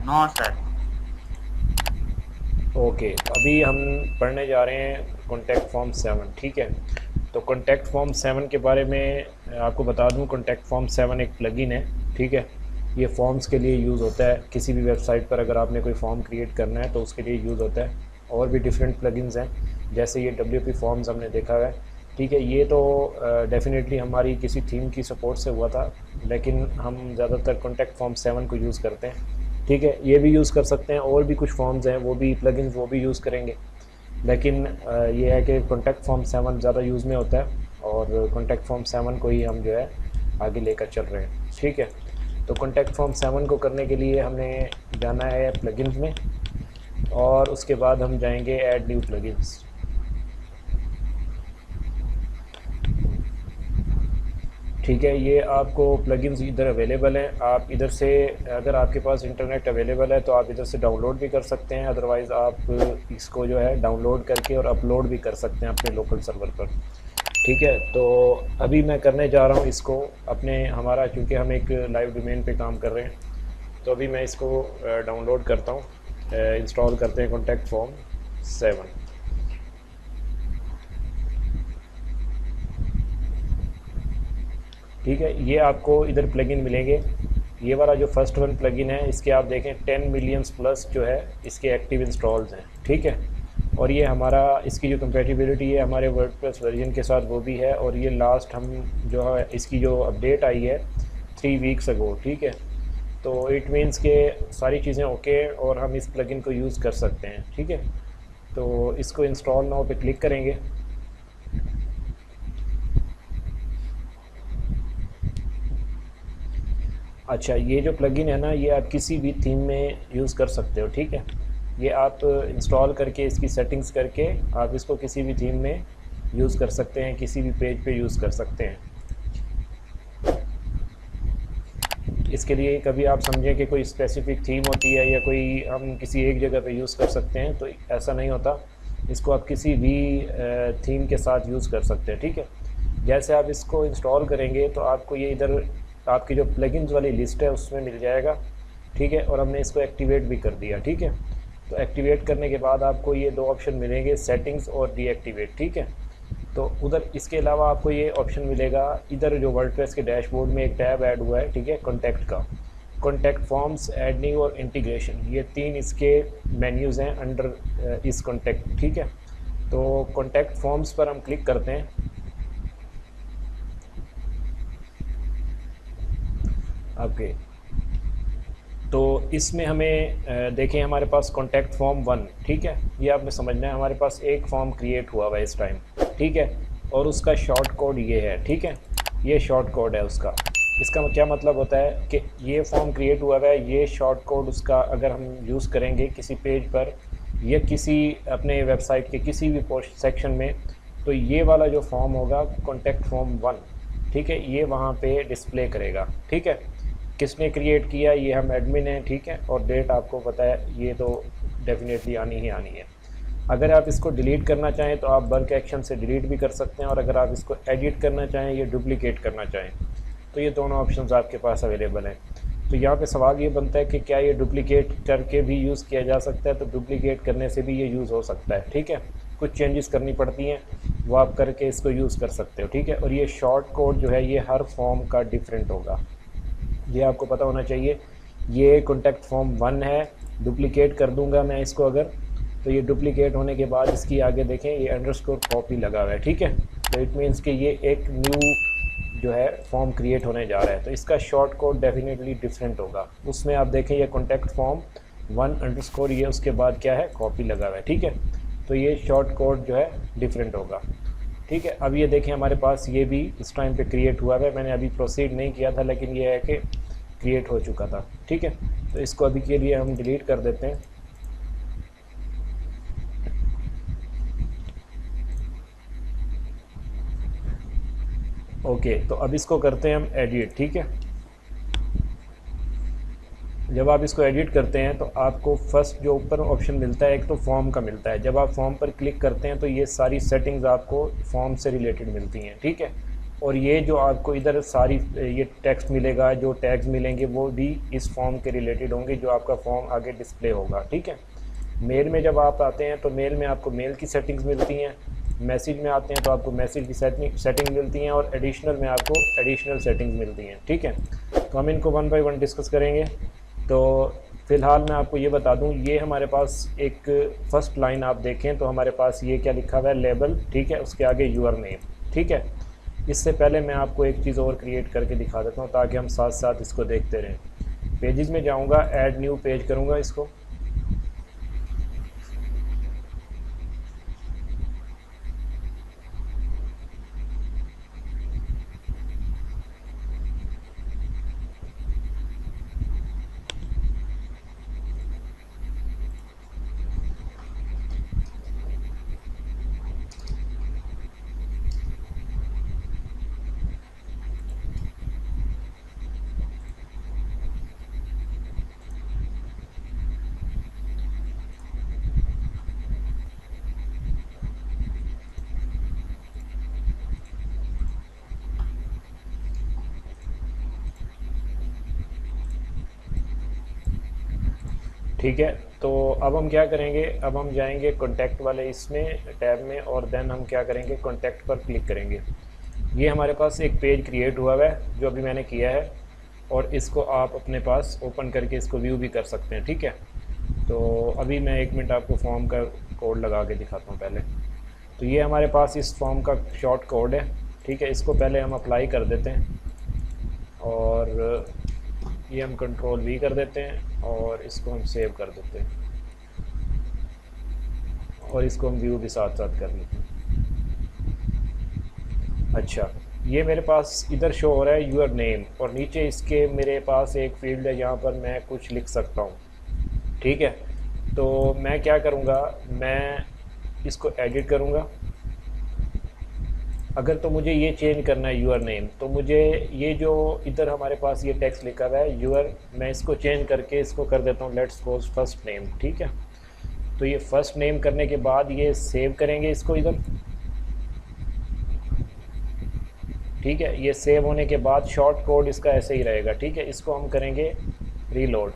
No sir. Okay, अभी हम पढ़ने जा रहे हैं कॉन्टैक्ट फॉर्म 7। ठीक है, तो कॉन्टैक्ट फॉर्म 7 के बारे में आपको बता दूं, कॉन्टैक्ट फॉर्म 7 एक प्लगइन है। ठीक है, ये फॉर्म्स के लिए यूज़ होता है। किसी भी वेबसाइट पर अगर आपने कोई फॉर्म क्रिएट करना है तो उसके लिए यूज़ होता है। और भी डिफरेंट प्लगइन्स हैं, जैसे ये WP फॉर्म्स हमने देखा हुआ है। ठीक है, ये तो डेफिनेटली हमारी किसी थीम की सपोर्ट से हुआ था, लेकिन हम ज़्यादातर कॉन्टैक्ट फॉर्म 7 को यूज़ करते हैं। ठीक है, ये भी यूज़ कर सकते हैं, और भी कुछ फॉर्म्स हैं वो भी प्लगइन्स वो भी यूज़ करेंगे। लेकिन ये है कि कॉन्टैक्ट फॉर्म 7 ज़्यादा यूज़ में होता है, और कॉन्टैक्ट फॉर्म 7 को ही हम जो है आगे लेकर चल रहे हैं। ठीक है, तो कॉन्टैक्ट फॉर्म 7 को करने के लिए हमें जाना है प्लगइन्स में, और उसके बाद हम जाएंगे ऐड न्यू प्लगइन्स। ठीक है, ये आपको प्लगइन्स इधर अवेलेबल हैं। आप इधर से, अगर आपके पास इंटरनेट अवेलेबल है तो आप इधर से डाउनलोड भी कर सकते हैं, अदरवाइज़ आप इसको जो है डाउनलोड करके और अपलोड भी कर सकते हैं अपने लोकल सर्वर पर। ठीक है, तो अभी मैं करने जा रहा हूँ इसको अपने, हमारा चूँकि हम एक लाइव डोमेन पे काम कर रहे हैं, तो अभी मैं इसको डाउनलोड करता हूँ। इंस्टॉल करते हैं कॉन्टैक्ट फॉर्म 7। ठीक है, ये आपको इधर प्लगइन मिलेंगे। ये वाला जो फर्स्ट वन प्लगइन है, इसके आप देखें 10 मिलियंस प्लस जो है इसके एक्टिव इंस्टॉल्स हैं। ठीक है, और ये हमारा, इसकी जो कंपेटिबिलिटी है हमारे वर्डप्रेस वर्जन के साथ वो भी है, और ये लास्ट हम जो है इसकी जो अपडेट आई है 3 वीक्स अगो। ठीक है, तो इट मीन्स के सारी चीज़ें ओके, और हम इस प्लगइन को यूज़ कर सकते हैं। ठीक है, तो इसको इंस्टॉल नाउ पे क्लिक करेंगे। अच्छा, ये जो प्लगइन है ना, ये आप किसी भी थीम में यूज़ कर सकते हो। ठीक है, ये आप इंस्टॉल करके इसकी सेटिंग्स करके आप इसको किसी भी थीम में यूज़ कर सकते हैं, किसी भी पेज पे यूज़ कर सकते हैं। इसके लिए कभी आप समझें कि कोई स्पेसिफ़िक थीम होती है या कोई हम किसी एक जगह पे यूज़ कर सकते हैं, तो ऐसा नहीं होता। इसको आप किसी भी थीम के साथ यूज़ कर सकते हैं। ठीक है, जैसे आप इसको इंस्टॉल करेंगे तो आपको ये इधर आपकी जो प्लगइन्स वाली लिस्ट है उसमें मिल जाएगा। ठीक है, और हमने इसको एक्टिवेट भी कर दिया। ठीक है, तो एक्टिवेट करने के बाद आपको ये दो ऑप्शन मिलेंगे, सेटिंग्स और डीएक्टिवेट। ठीक है, तो उधर इसके अलावा आपको ये ऑप्शन मिलेगा, इधर जो वर्डप्रेस के डैशबोर्ड में एक टैब ऐड हुआ है। ठीक है, कॉन्टैक्ट का, कॉन्टैक्ट फॉर्म्स, ऐड न्यू और इंटीग्रेशन, ये तीन इसके मेन्यूज़ हैं अंडर इस कॉन्टैक्ट। ठीक है, तो कॉन्टैक्ट फॉर्म्स पर हम क्लिक करते हैं। ओके, तो इसमें हमें देखें हमारे पास कॉन्टैक्ट फॉर्म 1। ठीक है, ये आपने समझना है, हमारे पास एक फॉर्म क्रिएट हुआ हुआ है इस टाइम। ठीक है, और उसका शॉर्ट कोड ये है। ठीक है, ये शॉर्ट कोड है उसका। इसका क्या मतलब होता है कि ये फॉर्म क्रिएट हुआ है, ये शॉर्ट कोड उसका अगर हम यूज़ करेंगे किसी पेज पर या किसी अपने वेबसाइट के किसी भी पोस्ट सेक्शन में, तो ये वाला जो फॉर्म होगा कॉन्टैक्ट फॉर्म 1, ठीक है, ये वहाँ पे डिस्प्ले करेगा। ठीक है, किसने क्रिएट किया, ये हम एडमिन हैं। ठीक है, और डेट आपको पता है, ये तो डेफिनेटली आनी ही आनी है। अगर आप इसको डिलीट करना चाहें तो आप बल्क एक्शन से डिलीट भी कर सकते हैं, और अगर आप इसको एडिट करना चाहें या डुप्लिकेट करना चाहें तो ये दोनों ऑप्शंस आपके पास अवेलेबल हैं। तो यहाँ पे सवाल ये बनता है कि क्या ये डुप्लिकेट करके भी यूज़ किया जा सकता है, तो डुप्लिकेट करने से भी ये यूज़ हो सकता है। ठीक है, कुछ चेंजेस करनी पड़ती हैं, वो आप करके इसको यूज़ कर सकते हो। ठीक है, और ये शॉर्ट कोड जो है ये हर फॉर्म का डिफरेंट होगा, ये आपको पता होना चाहिए। ये कॉन्टैक्ट फॉर्म 1 है, डुप्लिकेट कर दूंगा मैं इसको अगर, तो ये डुप्लिकेट होने के बाद इसकी आगे देखें ये अंडरस्कोर कॉपी लगा हुआ है। ठीक है, तो इट मीन्स कि ये एक न्यू जो है फॉर्म क्रिएट होने जा रहा है, तो इसका शॉर्ट कोड डेफिनेटली डिफरेंट होगा। उसमें आप देखें ये कॉन्टैक्ट फॉर्म 1 अंडरस्कोर, ये उसके बाद क्या है, कॉपी लगा हुआ है। ठीक है, तो ये शॉर्ट कोड जो है डिफरेंट होगा। ठीक है, अब ये देखें हमारे पास ये भी इस टाइम पे क्रिएट हुआ है, मैंने अभी प्रोसीड नहीं किया था, लेकिन ये है कि क्रिएट हो चुका था। ठीक है, तो इसको अभी के लिए हम डिलीट कर देते हैं। ओके, तो अब इसको करते हैं हम एडिट। ठीक है, जब आप इसको एडिट करते हैं तो आपको फर्स्ट जो ऊपर ऑप्शन मिलता है एक तो फॉर्म का मिलता है। जब आप फॉर्म पर क्लिक करते हैं तो ये सारी सेटिंग्स आपको फॉर्म से रिलेटेड मिलती हैं। ठीक है, और ये जो आपको इधर सारी ये टेक्स्ट मिलेगा, जो टैग्स मिलेंगे वो भी इस फॉर्म के रिलेटेड होंगे जो आपका फॉर्म आगे डिस्प्ले होगा। ठीक है, मेल में जब आप आते हैं तो मेल में आपको मेल की सेटिंग्स मिलती हैं, मैसेज में आते हैं तो आपको मैसेज की सेटिंग मिलती हैं, और एडिशनल में आपको एडिशनल सेटिंग्स मिलती हैं। ठीक है, तो हम इनको वन बाय वन डिस्कस करेंगे। तो फ़िलहाल मैं आपको ये बता दूं, ये हमारे पास एक फ़र्स्ट लाइन आप देखें तो हमारे पास ये क्या लिखा हुआ है, लेबल। ठीक है, उसके आगे यूर नेम। ठीक है, इससे पहले मैं आपको एक चीज़ और क्रिएट करके दिखा देता हूँ ताकि हम साथ साथ इसको देखते रहें। पेजेस में जाऊँगा, ऐड न्यू पेज करूँगा इसको। ठीक है, तो अब हम क्या करेंगे, अब हम जाएंगे कॉन्टैक्ट वाले इसमें टैब में, और देन हम क्या करेंगे, कॉन्टैक्ट पर क्लिक करेंगे। ये हमारे पास एक पेज क्रिएट हुआ है जो अभी मैंने किया है, और इसको आप अपने पास ओपन करके इसको व्यू भी कर सकते हैं। ठीक है, तो अभी मैं 1 मिनट आपको फॉर्म का कोड लगा के दिखाता हूँ पहले। तो ये हमारे पास इस फॉर्म का शॉर्ट कोड है। ठीक है, इसको पहले हम अप्लाई कर देते हैं, और ये हम कंट्रोल वी कर देते हैं, और इसको हम सेव कर देते हैं, और इसको हम व्यू भी साथ साथ कर लेते हैं। अच्छा, ये मेरे पास इधर शो हो रहा है यूर नेम, और नीचे इसके मेरे पास एक फील्ड है जहाँ पर मैं कुछ लिख सकता हूँ। ठीक है, तो मैं क्या करूँगा, मैं इसको एडिट करूँगा। अगर तो मुझे ये चेंज करना है यूर नेम, तो मुझे ये जो इधर हमारे पास ये टेक्स्ट लिखा हुआ है यूर, मैं इसको चेंज करके इसको कर देता हूँ लेट्स सपोज फर्स्ट नेम। ठीक है, तो ये फर्स्ट नेम करने के बाद ये सेव करेंगे इसको इधर। ठीक है, ये सेव होने के बाद शॉर्ट कोड इसका ऐसे ही रहेगा। ठीक है, इसको हम करेंगे रीलोड।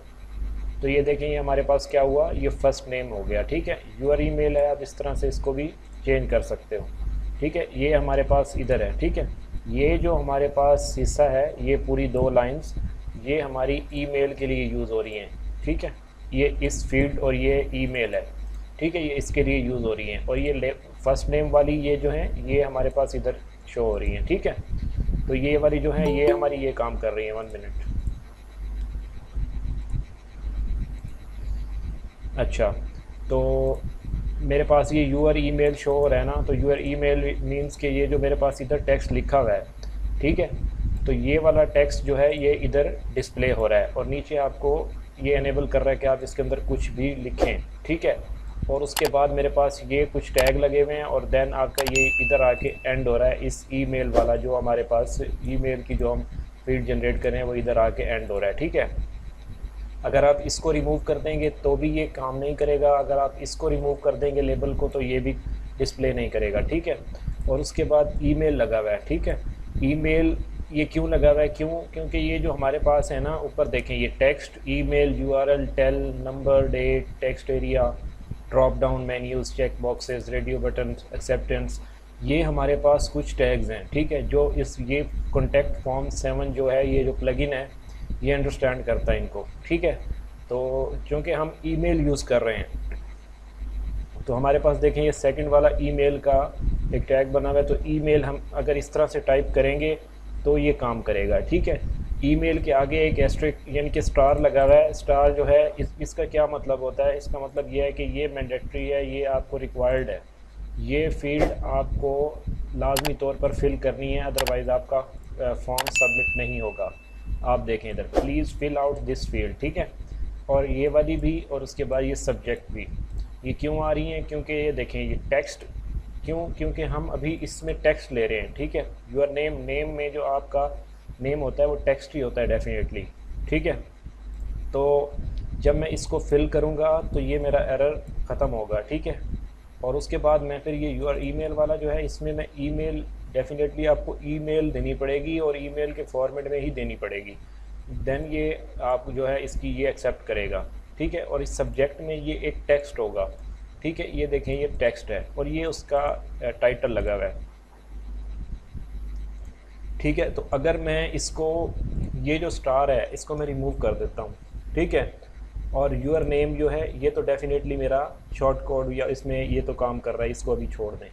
तो ये देखें, ये हमारे पास क्या हुआ, ये फर्स्ट नेम हो गया। ठीक है, यूर ईमेल है, आप इस तरह से इसको भी चेंज कर सकते हो। ठीक है, ये हमारे पास इधर है। ठीक है, ये जो हमारे पास हिस्सा है, ये पूरी 2 लाइंस ये हमारी ईमेल के लिए यूज़ हो रही हैं। ठीक है, ये इस फील्ड और ये ईमेल है। ठीक है, ये इसके लिए यूज़ हो रही हैं, और ये फर्स्ट नेम वाली ये जो है ये हमारे पास इधर शो हो रही हैं। ठीक है, तो ये वाली जो है ये हमारी ये काम कर रही है। 1 मिनट। अच्छा, तो मेरे पास ये यूर ईमेल शो हो रहा है ना, तो यूर ईमेल मींस के ये जो मेरे पास इधर टेक्स्ट लिखा हुआ है। ठीक है, तो ये वाला टेक्स्ट जो है ये इधर डिस्प्ले हो रहा है, और नीचे आपको ये एनेबल कर रहा है कि आप इसके अंदर कुछ भी लिखें। ठीक है, और उसके बाद मेरे पास ये कुछ टैग लगे हुए हैं, और देन आपका ये इधर आके एंड हो रहा है। इस ईमेल वाला जो हमारे पास ईमेल की जो हम फील्ड जनरेट कर रहे हैं वो इधर आके एंड हो रहा है। ठीक है, अगर आप इसको रिमूव कर देंगे तो भी ये काम नहीं करेगा, अगर आप इसको रिमूव कर देंगे लेबल को तो ये भी डिस्प्ले नहीं करेगा। ठीक है, और उसके बाद ईमेल लगा हुआ है। ठीक है, ईमेल ये क्यों लगा हुआ है, क्योंकि ये जो हमारे पास है ना, ऊपर देखें ये text, email, URL, tel, number, date, text area, drop down menus, check boxes, radio button, acceptance, ये हमारे पास कुछ टैग्स हैं। ठीक है, जो ये कॉन्टैक्ट फॉर्म 7 जो है, ये जो प्लगइन है ये अंडरस्टैंड करता है इनको। ठीक है, तो क्योंकि हम ईमेल यूज़ कर रहे हैं, तो हमारे पास देखें ये सेकंड वाला ईमेल का एक टैग बना हुआ है, तो ईमेल हम अगर इस तरह से टाइप करेंगे तो ये काम करेगा। ठीक है, ईमेल के आगे एक एस्ट्रिक यानी कि स्टार लगा हुआ है। स्टार जो है इसका क्या मतलब होता है, इसका मतलब ये है कि ये मैंडेटरी है, ये आपको रिक्वायर्ड है, ये फील्ड आपको लाजमी तौर पर फिल करनी है, अदरवाइज़ आपका फॉर्म सबमिट नहीं होगा। आप देखें इधर, please fill out this field. ठीक है, और ये वाली भी, और उसके बाद ये सब्जेक्ट भी। ये क्यों आ रही हैं, क्योंकि ये देखें ये टेक्स्ट, क्योंकि हम अभी इसमें टेक्स्ट ले रहे हैं। ठीक है, यूर नेम, नेम में जो आपका नेम होता है वो टेक्स्ट ही होता है डेफिनेटली। ठीक है, तो जब मैं इसको फिल करूँगा तो ये मेरा एरर ख़त्म होगा। ठीक है, और उसके बाद मैं फिर ये यूर ईमेल वाला जो है, इसमें मैं ईमेल डेफिनेटली आपको ईमेल देनी पड़ेगी और ईमेल के फॉर्मेट में ही देनी पड़ेगी, देन ये आप जो है इसकी ये एक्सेप्ट करेगा, ठीक है। और इस सब्जेक्ट में ये एक टेक्स्ट होगा, ठीक है, ये देखें ये टेक्स्ट है और ये उसका टाइटल लगा हुआ है, ठीक है। तो अगर मैं इसको, ये जो स्टार है इसको मैं रिमूव कर देता हूँ, ठीक है, और यूर नेम जो है ये तो डेफिनेटली मेरा शॉर्ट कोड या इसमें ये तो काम कर रहा है, इसको अभी छोड़ दें,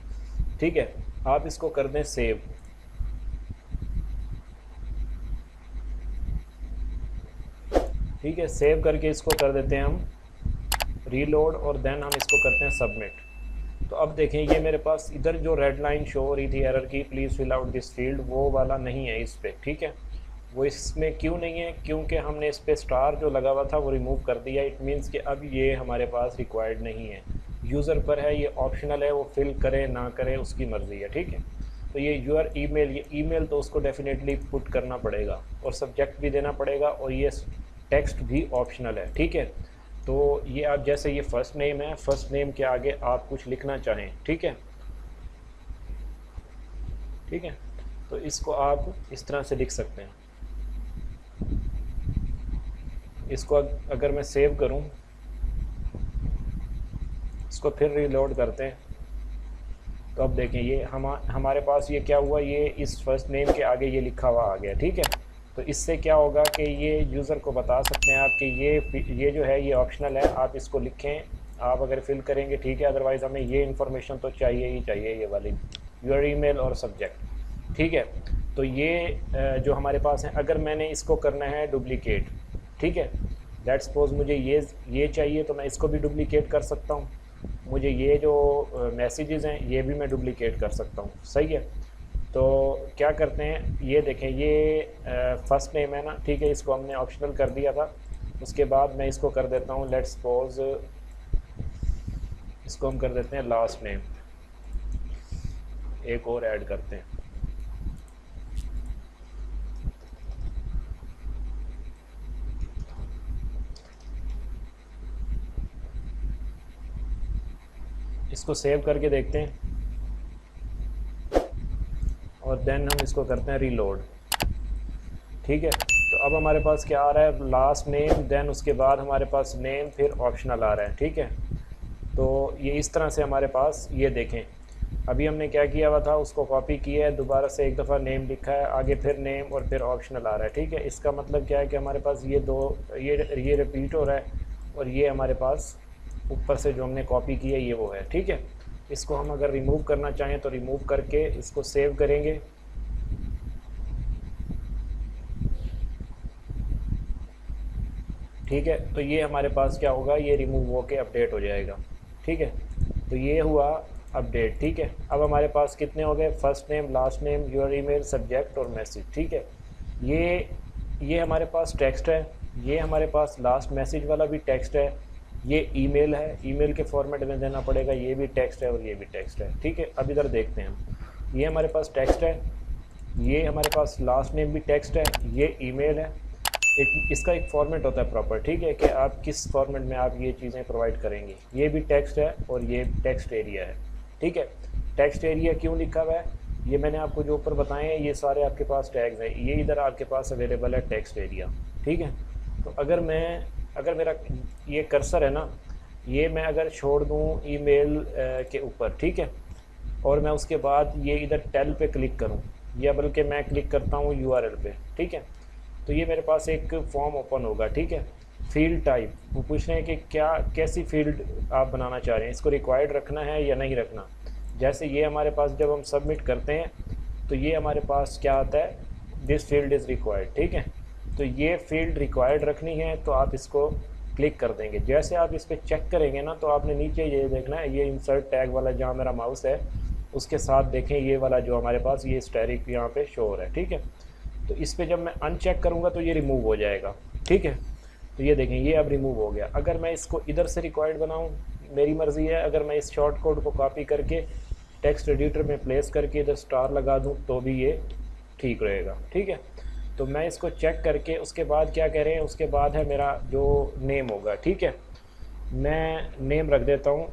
ठीक है। आप इसको कर दें सेव, ठीक है, सेव करके इसको कर देते हैं हम रीलोड और देन हम इसको करते हैं सबमिट। तो अब देखें ये मेरे पास इधर जो रेड लाइन शो हो रही थी एरर की, please fill out this field, वो वाला नहीं है इस पर, ठीक है। वो इसमें क्यों नहीं है, क्योंकि हमने इस पर स्टार जो लगा हुआ था वो रिमूव कर दिया। इट मीन्स कि अब ये हमारे पास रिक्वायर्ड नहीं है, यूज़र पर है, ये ऑप्शनल है, वो फिल करे ना करे उसकी मर्ज़ी है, ठीक है। तो ये यूर ईमेल, ये ईमेल तो उसको डेफिनेटली पुट करना पड़ेगा और सब्जेक्ट भी देना पड़ेगा और ये टेक्स्ट भी ऑप्शनल है, ठीक है। तो ये आप जैसे ये फ़र्स्ट नेम है, फ़र्स्ट नेम के आगे आप कुछ लिखना चाहें, ठीक है, ठीक है, तो इसको आप इस तरह से लिख सकते हैं। इसको अगर मैं सेव करूं, इसको फिर रीलोड करते हैं, तो अब देखें ये हमारे पास ये क्या हुआ, ये इस फर्स्ट नेम के आगे ये लिखा हुआ आ गया, ठीक है। तो इससे क्या होगा कि ये यूज़र को बता सकते हैं आप कि ये जो है ये ऑप्शनल है, आप इसको लिखें, आप अगर फिल करेंगे ठीक है, अदरवाइज़ हमें ये इन्फॉर्मेशन तो चाहिए ही चाहिए, ये वाली यूर ईमेल और सब्जेक्ट, ठीक है। तो ये जो हमारे पास है, अगर मैंने इसको करना है डुप्लीकेट, ठीक है, लेट्स सपोज मुझे ये चाहिए तो मैं इसको भी डुप्लीकेट कर सकता हूँ, मुझे ये जो मैसेजेस हैं ये भी मैं डुप्लीकेट कर सकता हूँ, सही है। तो क्या करते हैं, ये देखें ये फर्स्ट नेम है ना, ठीक है, इसको हमने ऑप्शनल कर दिया था। उसके बाद मैं इसको कर देता हूँ, लेट्स सपोज इसको हम कर देते हैं लास्ट नेम, एक और ऐड करते हैं, इसको सेव करके देखते हैं और देन हम इसको करते हैं रीलोड, ठीक है। तो अब हमारे पास क्या आ रहा है, लास्ट नेम, देन उसके बाद हमारे पास नेम, फिर ऑप्शनल आ रहा है, ठीक है। तो ये इस तरह से हमारे पास, ये देखें अभी हमने क्या किया हुआ था, उसको कॉपी किया है, दोबारा से एक दफ़ा नेम लिखा है, आगे फिर नेम और फिर ऑप्शनल आ रहा है, ठीक है। इसका मतलब क्या है कि हमारे पास ये दो, ये रिपीट हो रहा है और ये हमारे पास ऊपर से जो हमने कॉपी किया है ये वो है, ठीक है। इसको हम अगर रिमूव करना चाहें तो रिमूव करके इसको सेव करेंगे, ठीक है। तो ये हमारे पास क्या होगा, ये रिमूव होके अपडेट हो जाएगा, ठीक है। तो ये हुआ अपडेट, ठीक है। अब हमारे पास कितने हो गए, first name, last name, your email, subject और मैसेज, ठीक है। ये हमारे पास टेक्स्ट है, ये हमारे पास लास्ट मैसेज वाला भी टेक्स्ट है, ये ईमेल है, ईमेल के फॉर्मेट में देना पड़ेगा, ये भी टेक्स्ट है और ये भी टेक्स्ट है, ठीक है। अब इधर देखते हैं हम, ये हमारे पास टेक्स्ट है, ये हमारे पास लास्ट नेम भी टेक्स्ट है, ये ईमेल है। इसका एक फॉर्मेट होता है प्रॉपर, ठीक है, कि आप किस फॉर्मेट में आप ये चीज़ें प्रोवाइड करेंगे। ये भी टेक्स्ट है और ये टेक्स्ट एरिया है, ठीक है। टेक्स्ट एरिया क्यों लिखा हुआ है, ये मैंने आपको जो ऊपर बताए हैं ये सारे आपके पास टैग्स हैं, ये इधर आपके पास अवेलेबल है टेक्स्ट एरिया, ठीक है। तो अगर मेरा ये कर्सर है ना, ये मैं अगर छोड़ दूँ ईमेल के ऊपर, ठीक है, और मैं उसके बाद ये इधर टेल पे क्लिक करूँ, या बल्कि मैं क्लिक करता हूँ यूआरएल पे, ठीक है, तो ये मेरे पास एक फॉर्म ओपन होगा, ठीक है। फील्ड टाइप, वो पूछ रहे हैं कि कैसी फील्ड आप बनाना चाह रहे हैं, इसको रिक्वायर्ड रखना है या नहीं रखना। जैसे ये हमारे पास जब हम सबमिट करते हैं तो ये हमारे पास क्या आता है, दिस फील्ड इज़ रिक्वायर्ड, ठीक है। तो ये फील्ड रिक्वायर्ड रखनी है तो आप इसको क्लिक कर देंगे। जैसे आप इस पर चेक करेंगे ना, तो आपने नीचे ये देखना है, ये इंसर्ट टैग वाला जहाँ मेरा माउस है उसके साथ देखें, ये वाला जो हमारे पास ये स्टैरिक यहाँ पे शो हो रहा है, ठीक है। तो इस पर जब मैं अनचेक करूँगा तो ये रिमूव हो जाएगा, ठीक है। तो ये देखें ये अब रिमूव हो गया। अगर मैं इसको इधर से रिक्वायर्ड बनाऊँ, मेरी मर्ज़ी है, अगर मैं इस शॉर्ट कोड को कॉपी करके टेक्स्ट एडिटर में प्लेस करके इधर स्टार लगा दूँ तो भी ये ठीक रहेगा, ठीक है। तो मैं इसको चेक करके उसके बाद क्या कह रहे हैं, उसके बाद है मेरा जो नेम होगा, ठीक है। मैं नेम रख देता हूँ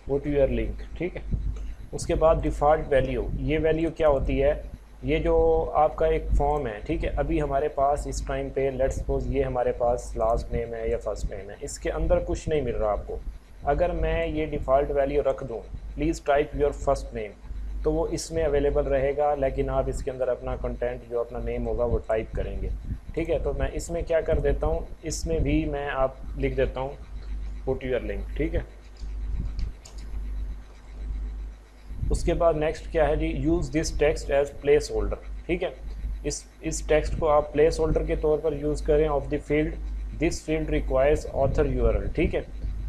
गो टू योर लिंक, ठीक है। उसके बाद डिफ़ॉल्ट वैल्यू, ये वैल्यू क्या होती है, ये जो आपका एक फॉर्म है, ठीक है, अभी हमारे पास इस टाइम पे लेट्स सपोज ये हमारे पास लास्ट नेम है या फर्स्ट नेम है, इसके अंदर कुछ नहीं मिल रहा आपको। अगर मैं ये डिफ़ॉल्ट वैल्यू रख दूँ please type your first name, तो वो इसमें अवेलेबल रहेगा, लेकिन आप इसके अंदर अपना कंटेंट जो अपना नेम होगा वो टाइप करेंगे, ठीक है। तो मैं इसमें क्या कर देता हूँ, इसमें भी मैं आप लिख देता हूँ पुट योर लिंक, ठीक है। उसके बाद नेक्स्ट क्या है जी, use this text as placeholder, ठीक है। इस टेक्स्ट को आप प्लेस होल्डर के तौर पर यूज़ करें of the field, this field requires author URL, ठीक है।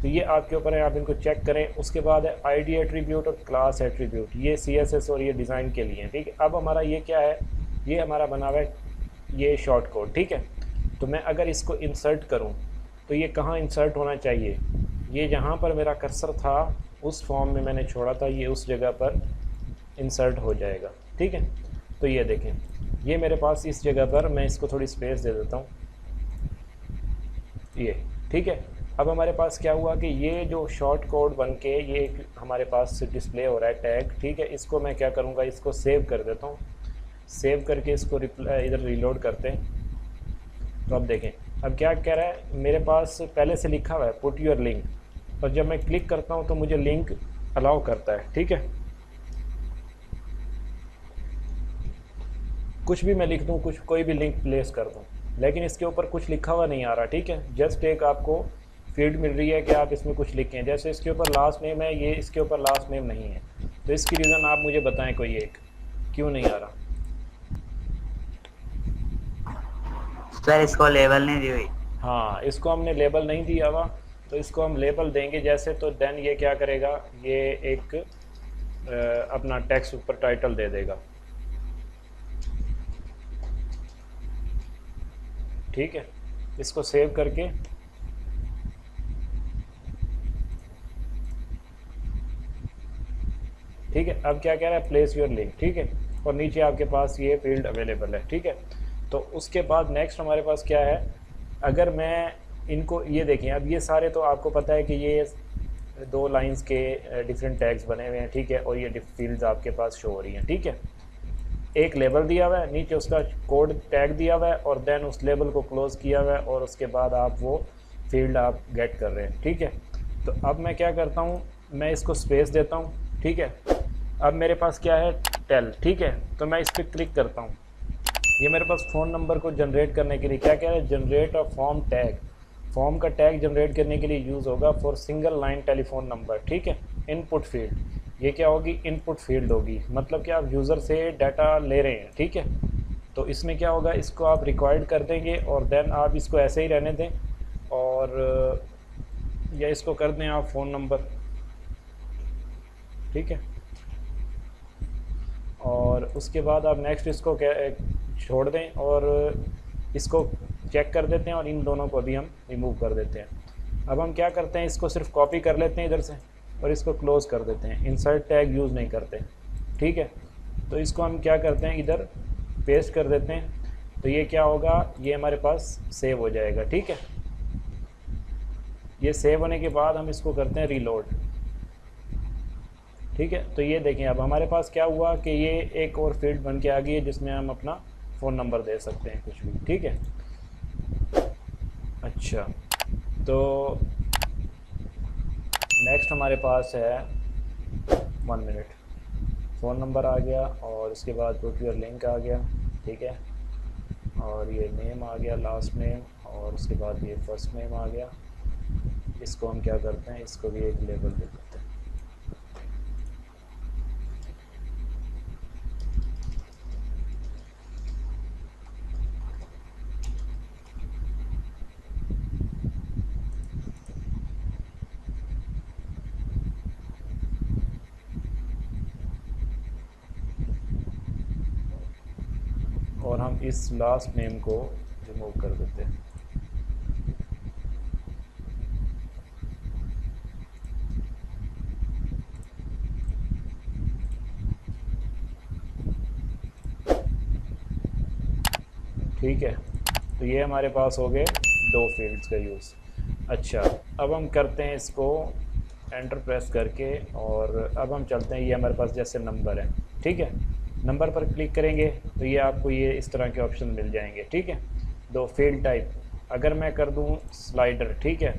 तो ये आपके ऊपर है, आप इनको चेक करें। उसके बाद है आईडी एट्रीब्यूट और क्लास एट्रीब्यूट, ये सीएसएस और ये डिज़ाइन के लिए, ठीक है। अब हमारा ये क्या है, ये हमारा बना हुआ है ये शॉर्ट कोड, ठीक है। तो मैं अगर इसको इंसर्ट करूं तो ये कहाँ इंसर्ट होना चाहिए, ये जहाँ पर मेरा कर्सर था उस फॉर्म में मैंने छोड़ा था, ये उस जगह पर इंसर्ट हो जाएगा, ठीक है। तो ये देखें, ये मेरे पास इस जगह पर, मैं इसको थोड़ी स्पेस दे देता हूँ, ये ठीक है। अब हमारे पास क्या हुआ कि ये जो शॉर्ट कोड बन के ये हमारे पास डिस्प्ले हो रहा है टैग, ठीक है। इसको मैं क्या करूँगा, इसको सेव कर देता हूँ, सेव करके इसको इधर रीलोड करते हैं। तो अब देखें अब क्या कह रहा है, मेरे पास पहले से लिखा हुआ है पुट योर लिंक, और जब मैं क्लिक करता हूँ तो मुझे लिंक अलाउ करता है, ठीक है। कुछ भी मैं लिख दूँ, कुछ कोई भी लिंक प्लेस कर दूँ, लेकिन इसके ऊपर कुछ लिखा हुआ नहीं आ रहा, ठीक है। जस्ट एक आपको फील्ड मिल रही है कि आप इसमें कुछ लिखें, जैसे इसके ऊपर लास्ट नेम है, ये इसके ऊपर लास्ट नेम नहीं है, तो इसकी रीज़न आप मुझे बताएं कोई एक, क्यों नहीं आ रहा। सर इसको लेबल नहीं दी हुई। हाँ, इसको हमने लेबल नहीं दिया हुआ, तो इसको हम लेबल देंगे जैसे, तो देन ये क्या करेगा, ये एक अपना टेक्स्ट ऊपर टाइटल दे देगा, ठीक है। इसको सेव करके ठीक है। अब क्या कह रहा है, प्लेस योर लिंक, ठीक है, और नीचे आपके पास ये फील्ड अवेलेबल है, ठीक है। तो उसके बाद नेक्स्ट हमारे पास क्या है, अगर मैं इनको ये देखें, अब ये सारे तो आपको पता है कि ये 2 लाइंस के डिफरेंट टैग्स बने हुए हैं, ठीक है, और ये फील्ड्स आपके पास शो हो रही हैं, ठीक है। एक लेबल दिया हुआ है, नीचे उसका कोड टैग दिया हुआ है, और देन उस लेबल को क्लोज किया हुआ है, और उसके बाद आप वो फील्ड आप गेट कर रहे हैं, ठीक है। तो अब मैं क्या करता हूँ, मैं इसको स्पेस देता हूँ, ठीक है। अब मेरे पास क्या है, टेल, ठीक है। तो मैं इस पर क्लिक करता हूँ, ये मेरे पास फ़ोन नंबर को जनरेट करने के लिए क्या कह रहा है, generate a form tag, form का टैग जनरेट करने के लिए यूज़ होगा for single line telephone number, ठीक है। इनपुट फील्ड, ये क्या होगी, इनपुट फील्ड होगी, मतलब कि आप यूज़र से डाटा ले रहे हैं, ठीक है। तो इसमें क्या होगा, इसको आप रिक्वायर्ड कर देंगे, और देन आप इसको ऐसे ही रहने दें, और या इसको कर दें आप फ़ोन नंबर, ठीक है। और उसके बाद आप नेक्स्ट इसको छोड़ दें, और इसको चेक कर देते हैं, और इन दोनों को भी हम रिमूव कर देते हैं। अब हम क्या करते हैं, इसको सिर्फ कॉपी कर लेते हैं इधर से, और इसको क्लोज़ कर देते हैं, इंसर्ट टैग यूज़ नहीं करते, ठीक है। तो इसको हम क्या करते हैं, इधर पेस्ट कर देते हैं, तो ये क्या होगा, ये हमारे पास सेव हो जाएगा, ठीक है। ये सेव होने के बाद हम इसको करते हैं रीलोड, ठीक है। तो ये देखें, अब हमारे पास क्या हुआ कि ये एक और फील्ड बन के आ गई है, जिसमें हम अपना फ़ोन नंबर दे सकते हैं, कुछ भी, ठीक है। अच्छा, तो नेक्स्ट हमारे पास है 1 मिनट, फ़ोन नंबर आ गया, और उसके बाद पुट योर लिंक आ गया, ठीक है, और ये नेम आ गया, लास्ट नेम, और उसके बाद ये फर्स्ट नेम आ गया। इसको हम क्या करते हैं, इसको भी एक लेबल दे देते हैं, और हम इस लास्ट नेम को रिमूव कर देते हैं। ठीक है, तो ये हमारे पास हो गए 2 फील्ड्स का यूज़। अच्छा, अब हम करते हैं इसको एंटर प्रेस करके, और अब हम चलते हैं, ये हमारे पास जैसे नंबर है, ठीक है, नंबर पर क्लिक करेंगे तो ये आपको ये इस तरह के ऑप्शन मिल जाएंगे, ठीक है। दो फील्ड टाइप, अगर मैं कर दूं स्लाइडर, ठीक है,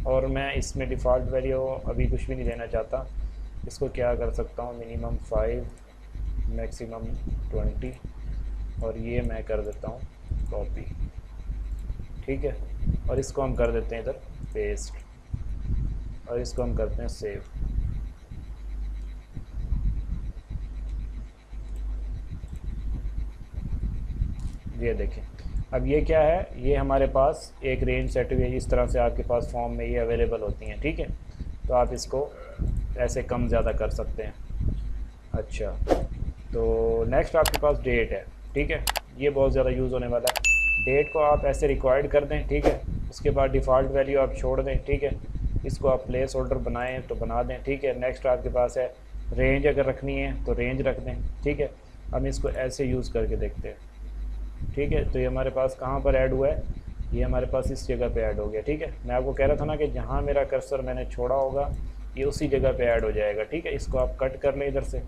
और मैं इसमें डिफ़ॉल्ट वैल्यू अभी कुछ भी नहीं देना चाहता, इसको क्या कर सकता हूँ, मिनिमम 5 मैक्सिमम 20, और ये मैं कर देता हूँ कॉपी, ठीक है, और इसको हम कर देते हैं इधर पेस्ट, और इसको हम करते हैं सेव। ये देखें, अब ये क्या है, ये हमारे पास एक रेंज सेट हुई है, इस तरह से आपके पास फॉर्म में ये अवेलेबल होती हैं, ठीक है। तो आप इसको ऐसे कम ज़्यादा कर सकते हैं। अच्छा, तो नेक्स्ट आपके पास डेट है, ठीक है, ये बहुत ज़्यादा यूज़ होने वाला है। डेट को आप ऐसे रिक्वायर्ड कर दें, ठीक है, उसके बाद डिफ़ॉल्ट वैल्यू आप छोड़ दें, ठीक है, इसको आप प्लेस होल्डर बनाएं तो बना दें, ठीक है। नेक्स्ट आपके पास है रेंज, अगर रखनी है तो रेंज रख दें, ठीक है। हम इसको ऐसे यूज़ करके देखते हैं, ठीक है। तो ये हमारे पास कहाँ पर ऐड हुआ है, ये हमारे पास इस जगह पे ऐड हो गया, ठीक है। मैं आपको कह रहा था ना कि जहाँ मेरा कर्सर मैंने छोड़ा होगा ये उसी जगह पे ऐड हो जाएगा, ठीक है। इसको आप कट कर लें इधर से,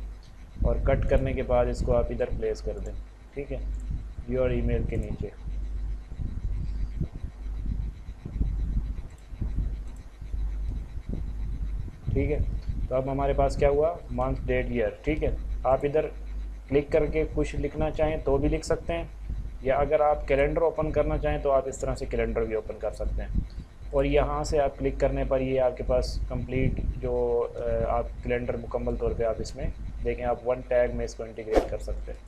और कट करने के बाद इसको आप इधर प्लेस कर दें, ठीक है, योर ईमेल के नीचे, ठीक है। तो अब हमारे पास क्या हुआ, मंथ डेट ईयर, ठीक है। आप इधर क्लिक करके कुछ लिखना चाहें तो भी लिख सकते हैं, या अगर आप कैलेंडर ओपन करना चाहें तो आप इस तरह से कैलेंडर भी ओपन कर सकते हैं। और यहाँ से आप क्लिक करने पर ये आपके पास कंप्लीट जो आप कैलेंडर मुकम्मल तौर पे आप इसमें देखें, आप वन टैग में इसको इंटीग्रेट कर सकते हैं,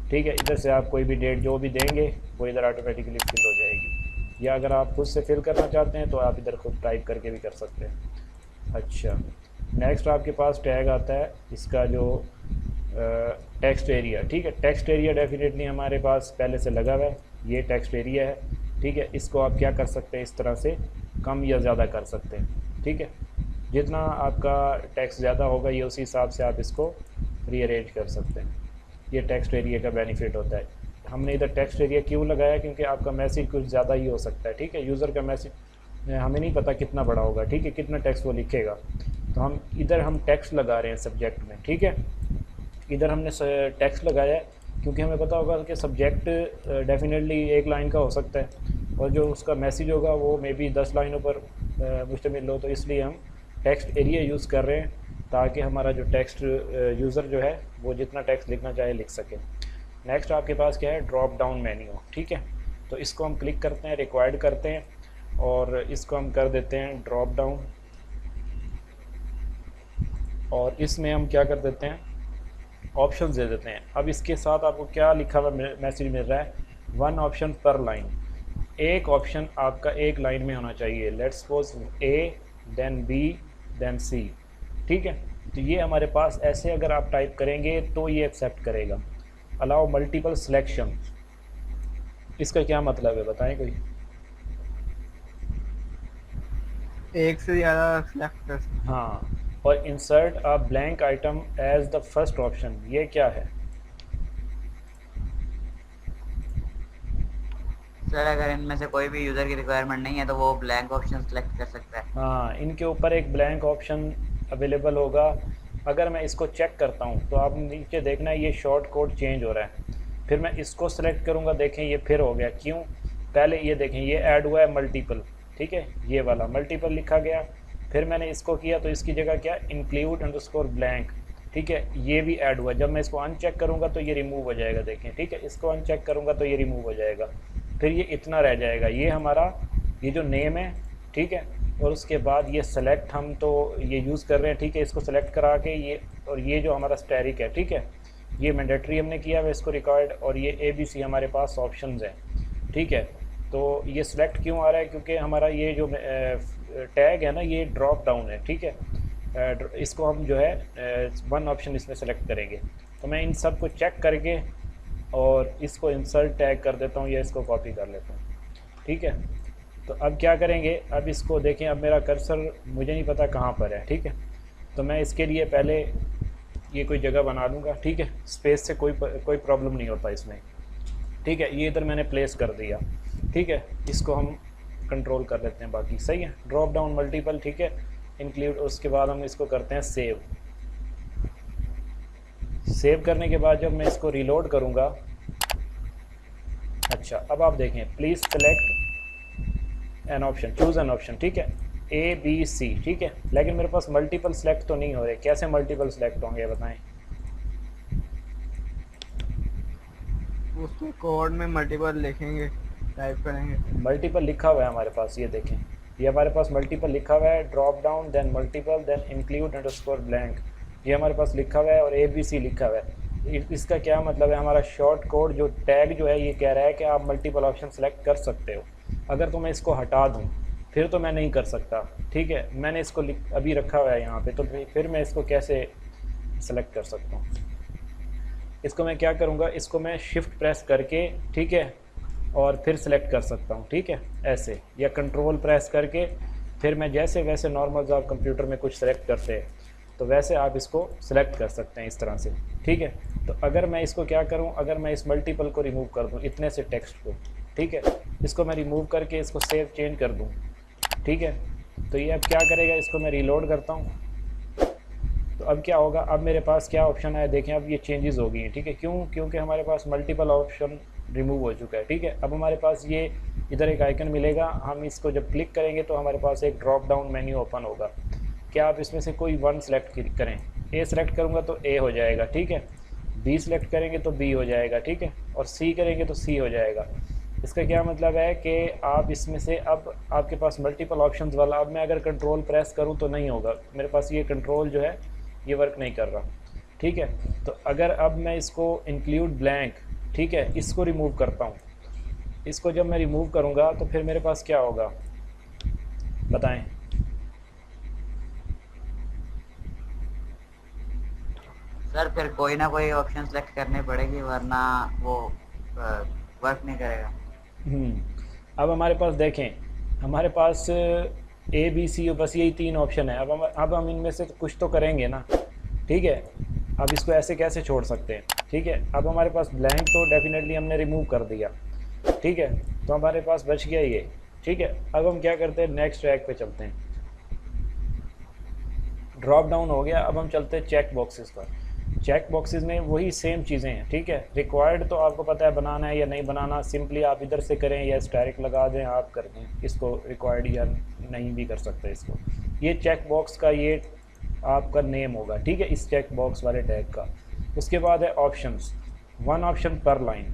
ठीक है। इधर से आप कोई भी डेट जो भी देंगे वो इधर ऑटोमेटिकली फिल हो जाएगी, या अगर आप खुद से फिल करना चाहते हैं तो आप इधर खुद टाइप करके भी कर सकते हैं। अच्छा, नेक्स्ट आपके पास टैग आता है इसका जो टेक्स्ट एरिया, ठीक है। टेक्स्ट एरिया डेफिनेटली हमारे पास पहले से लगा हुआ है, ये टेक्स्ट एरिया है, ठीक है। इसको आप क्या कर सकते हैं, इस तरह से कम या ज़्यादा कर सकते हैं, ठीक है। जितना आपका टेक्स्ट ज़्यादा होगा ये उसी हिसाब से आप इसको रीअरेंज कर सकते हैं। ये टेक्स्ट एरिया का बेनिफिट होता है। हमने इधर टेक्स्ट एरिया क्यों लगाया, क्योंकि आपका मैसेज कुछ ज़्यादा ही हो सकता है, ठीक है। यूज़र का मैसेज हमें नहीं पता कितना बड़ा होगा, ठीक है, कितना टेक्स्ट वो लिखेगा, तो हम इधर हम टेक्स्ट लगा रहे हैं सब्जेक्ट में, ठीक है। इधर हमने टेक्स्ट लगाया है क्योंकि हमें पता होगा कि सब्जेक्ट डेफिनेटली एक लाइन का हो सकता है, और जो उसका मैसेज होगा वो मे बी 10 लाइनों पर मुश्तमिल हो, तो इसलिए हम टेक्स्ट एरिया यूज़ कर रहे हैं ताकि हमारा जो टेक्स्ट यूज़र जो है वो जितना टेक्स्ट लिखना चाहे लिख सके। नेक्स्ट आपके पास क्या है, ड्रॉप डाउन मेन्यू, ठीक है। तो इसको हम क्लिक करते हैं, रिक्वायर्ड करते हैं, और इसको हम कर देते हैं ड्रॉप डाउन, और इसमें हम क्या कर देते हैं, ऑप्शन दे देते हैं। अब इसके साथ आपको क्या लिखा हुआ मैसेज मिल रहा है, 1 ऑप्शन पर लाइन, एक ऑप्शन आपका एक लाइन में होना चाहिए। Let's suppose A then B then C, ठीक है। तो ये हमारे पास ऐसे अगर आप टाइप करेंगे तो ये एक्सेप्ट करेगा। अलाउ मल्टीपल सिलेक्शन, इसका क्या मतलब है बताएं कोई। एक से ज़्यादा सिलेक्ट कर सकते। हाँ, और insert a blank item as the first option, ये क्या है। सर अगर इनमें से कोई भी यूज़र की रिक्वायरमेंट नहीं है तो वो ब्लैंक ऑप्शन सेलेक्ट कर सकता है। हाँ, इनके ऊपर एक ब्लैंक ऑप्शन अवेलेबल होगा। अगर मैं इसको चेक करता हूँ तो आप नीचे देखना है ये शॉर्ट कोड चेंज हो रहा है, फिर मैं इसको सेलेक्ट करूँगा, देखें ये फिर हो गया, क्यों, पहले ये देखें ये ऐड हुआ है मल्टीपल, ठीक है, ये वाला मल्टीपल लिखा गया, फिर मैंने इसको किया तो इसकी जगह क्या, इंक्लूड अंडरस्कोर ब्लैंक, ठीक है, ये भी ऐड हुआ। जब मैं इसको अनचेक करूँगा तो ये रिमूव हो जाएगा, देखें, ठीक है, इसको अनचेक करूँगा तो ये रिमूव हो जाएगा, फिर ये इतना रह जाएगा, ये हमारा ये जो नेम है, ठीक है। और उसके बाद ये सेलेक्ट हम तो ये यूज़ कर रहे हैं, ठीक है, इसको सेलेक्ट करा के ये, और ये जो हमारा स्टैरिक है, ठीक है, ये मैंडेटरी हमने किया है इसको रिकॉर्ड, और ये ABC हमारे पास ऑप्शंस हैं, ठीक है। तो ये सिलेक्ट क्यों आ रहा है, क्योंकि हमारा ये जो टैग है ना ये ड्रॉप डाउन है, ठीक है। इसको हम जो है 1 ऑप्शन इसमें सेलेक्ट करेंगे। तो मैं इन सब को चेक करके और इसको इंसर्ट टैग कर देता हूँ या इसको कॉपी कर लेता हूँ, ठीक है। तो अब क्या करेंगे, अब इसको देखें, अब मेरा कर्सर मुझे नहीं पता कहाँ पर है, ठीक है। तो मैं इसके लिए पहले ये कोई जगह बना लूँगा, ठीक है, स्पेस से कोई प्रॉब्लम नहीं होता इसमें, ठीक है। ये इधर मैंने प्लेस कर दिया, ठीक है, इसको हम कंट्रोल कर लेते हैं, बाकी सही है, ड्रॉप डाउन मल्टीपल, ठीक है। इंक्लूड, उसके बाद हम इसको करते हैं सेव। सेव करने के बाद जब मैं इसको रीलोड करूँगा, अच्छा अब आप देखें, please select an option, choose an option, ठीक है, ए बी सी, ठीक है, लेकिन मेरे पास मल्टीपल सेलेक्ट तो नहीं हो रहे। कैसे मल्टीपल सेलेक्ट होंगे बताएं? उसके कोड में मल्टीपल लिखेंगे, टाइप करेंगे। मल्टीपल लिखा हुआ है हमारे पास, ये देखें, ये हमारे पास मल्टीपल लिखा हुआ है, drop down then multiple then include underscore blank, ये हमारे पास लिखा हुआ है, और ए बी सी लिखा हुआ है। इसका क्या मतलब है? हमारा शॉर्ट कोड जो टैग जो है ये कह रहा है कि आप मल्टीपल ऑप्शन सेलेक्ट कर सकते हो। अगर तो मैं इसको हटा दूँ फिर तो मैं नहीं कर सकता, ठीक है, मैंने इसको अभी रखा हुआ है यहाँ पे, तो फिर मैं इसको कैसे सेलेक्ट कर सकता हूँ? इसको मैं क्या करूँगा, इसको मैं शिफ्ट प्रेस करके, ठीक है, और फिर सेलेक्ट कर सकता हूँ, ठीक है, ऐसे, या कंट्रोल प्रेस करके फिर मैं जैसे वैसे नॉर्मल आप कंप्यूटर में कुछ सेलेक्ट करते हैं तो वैसे आप इसको सेलेक्ट कर सकते हैं इस तरह से, ठीक है। तो अगर मैं इसको क्या करूं, अगर मैं इस मल्टीपल को रिमूव कर दूं, इतने से टेक्स्ट को, ठीक है, इसको मैं रिमूव करके इसको सेव चेंज कर दूं, ठीक है, तो ये अब क्या करेगा, इसको मैं रीलोड करता हूं, तो अब क्या होगा, अब मेरे पास क्या ऑप्शन है, देखें अब ये चेंजेस हो गई हैं, ठीक है, क्यों? क्योंकि हमारे पास मल्टीपल ऑप्शन रिमूव हो चुका है, ठीक है। अब हमारे पास ये इधर एक आइकन मिलेगा, हम इसको जब क्लिक करेंगे तो हमारे पास एक ड्रॉप डाउन मेन्यू ओपन होगा। क्या आप इसमें से कोई वन सेलेक्ट करें, ए सेलेक्ट करूँगा तो ए हो जाएगा, ठीक है, बी सेलेक्ट करेंगे तो बी हो जाएगा, ठीक है, और सी करेंगे तो सी हो जाएगा। इसका क्या मतलब है कि आप इसमें से, अब आपके पास मल्टीपल ऑप्शंस वाला, अब मैं अगर कंट्रोल प्रेस करूं तो नहीं होगा, मेरे पास ये कंट्रोल जो है ये वर्क नहीं कर रहा, ठीक है। तो अगर अब मैं इसको इंक्लूड ब्लैंक, ठीक है, इसको रिमूव करता हूं, इसको जब मैं रिमूव करूंगा तो फिर मेरे पास क्या होगा बताएं? सर फिर कोई ना कोई ऑप्शन सेलेक्ट करनी पड़ेगी वरना वो वर्क नहीं करेगा। अब हमारे पास देखें, हमारे पास ए बी सी बस यही तीन ऑप्शन है। अब हम इनमें से कुछ तो करेंगे ना, ठीक है। अब इसको ऐसे कैसे छोड़ सकते हैं, ठीक है। अब हमारे पास ब्लैंक तो डेफिनेटली हमने रिमूव कर दिया, ठीक है, तो हमारे पास बच गया ये, ठीक है। अब हम क्या करते हैं, नेक्स्ट ट्रैक पे चलते हैं, ड्रॉप डाउन हो गया। अब हम चलते हैं चेक बॉक्सेस पर। चेक बॉक्सेस में वही सेम चीज़ें हैं, ठीक है। रिक्वायर्ड तो आपको पता है बनाना है या नहीं बनाना, सिंपली आप इधर से करें या स्टैरिक लगा दें, आप कर दें इसको, रिक्वायर्ड या नहीं भी कर सकते इसको। ये चेक बॉक्स का ये आपका नेम होगा, ठीक है, इस चेक बॉक्स वाले टैग का। उसके बाद है ऑप्शंस, वन ऑप्शन पर लाइन,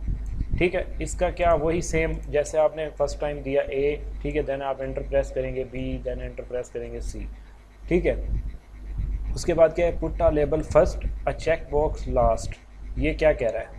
ठीक है। इसका क्या, वही सेम जैसे आपने फर्स्ट टाइम दिया ए, ठीक है, देन आप एंटर प्रेस करेंगे बी, देन एंटर प्रेस करेंगे सी, ठीक है। उसके बाद क्या है, put a label first a check box last. ये क्या कह रहा है,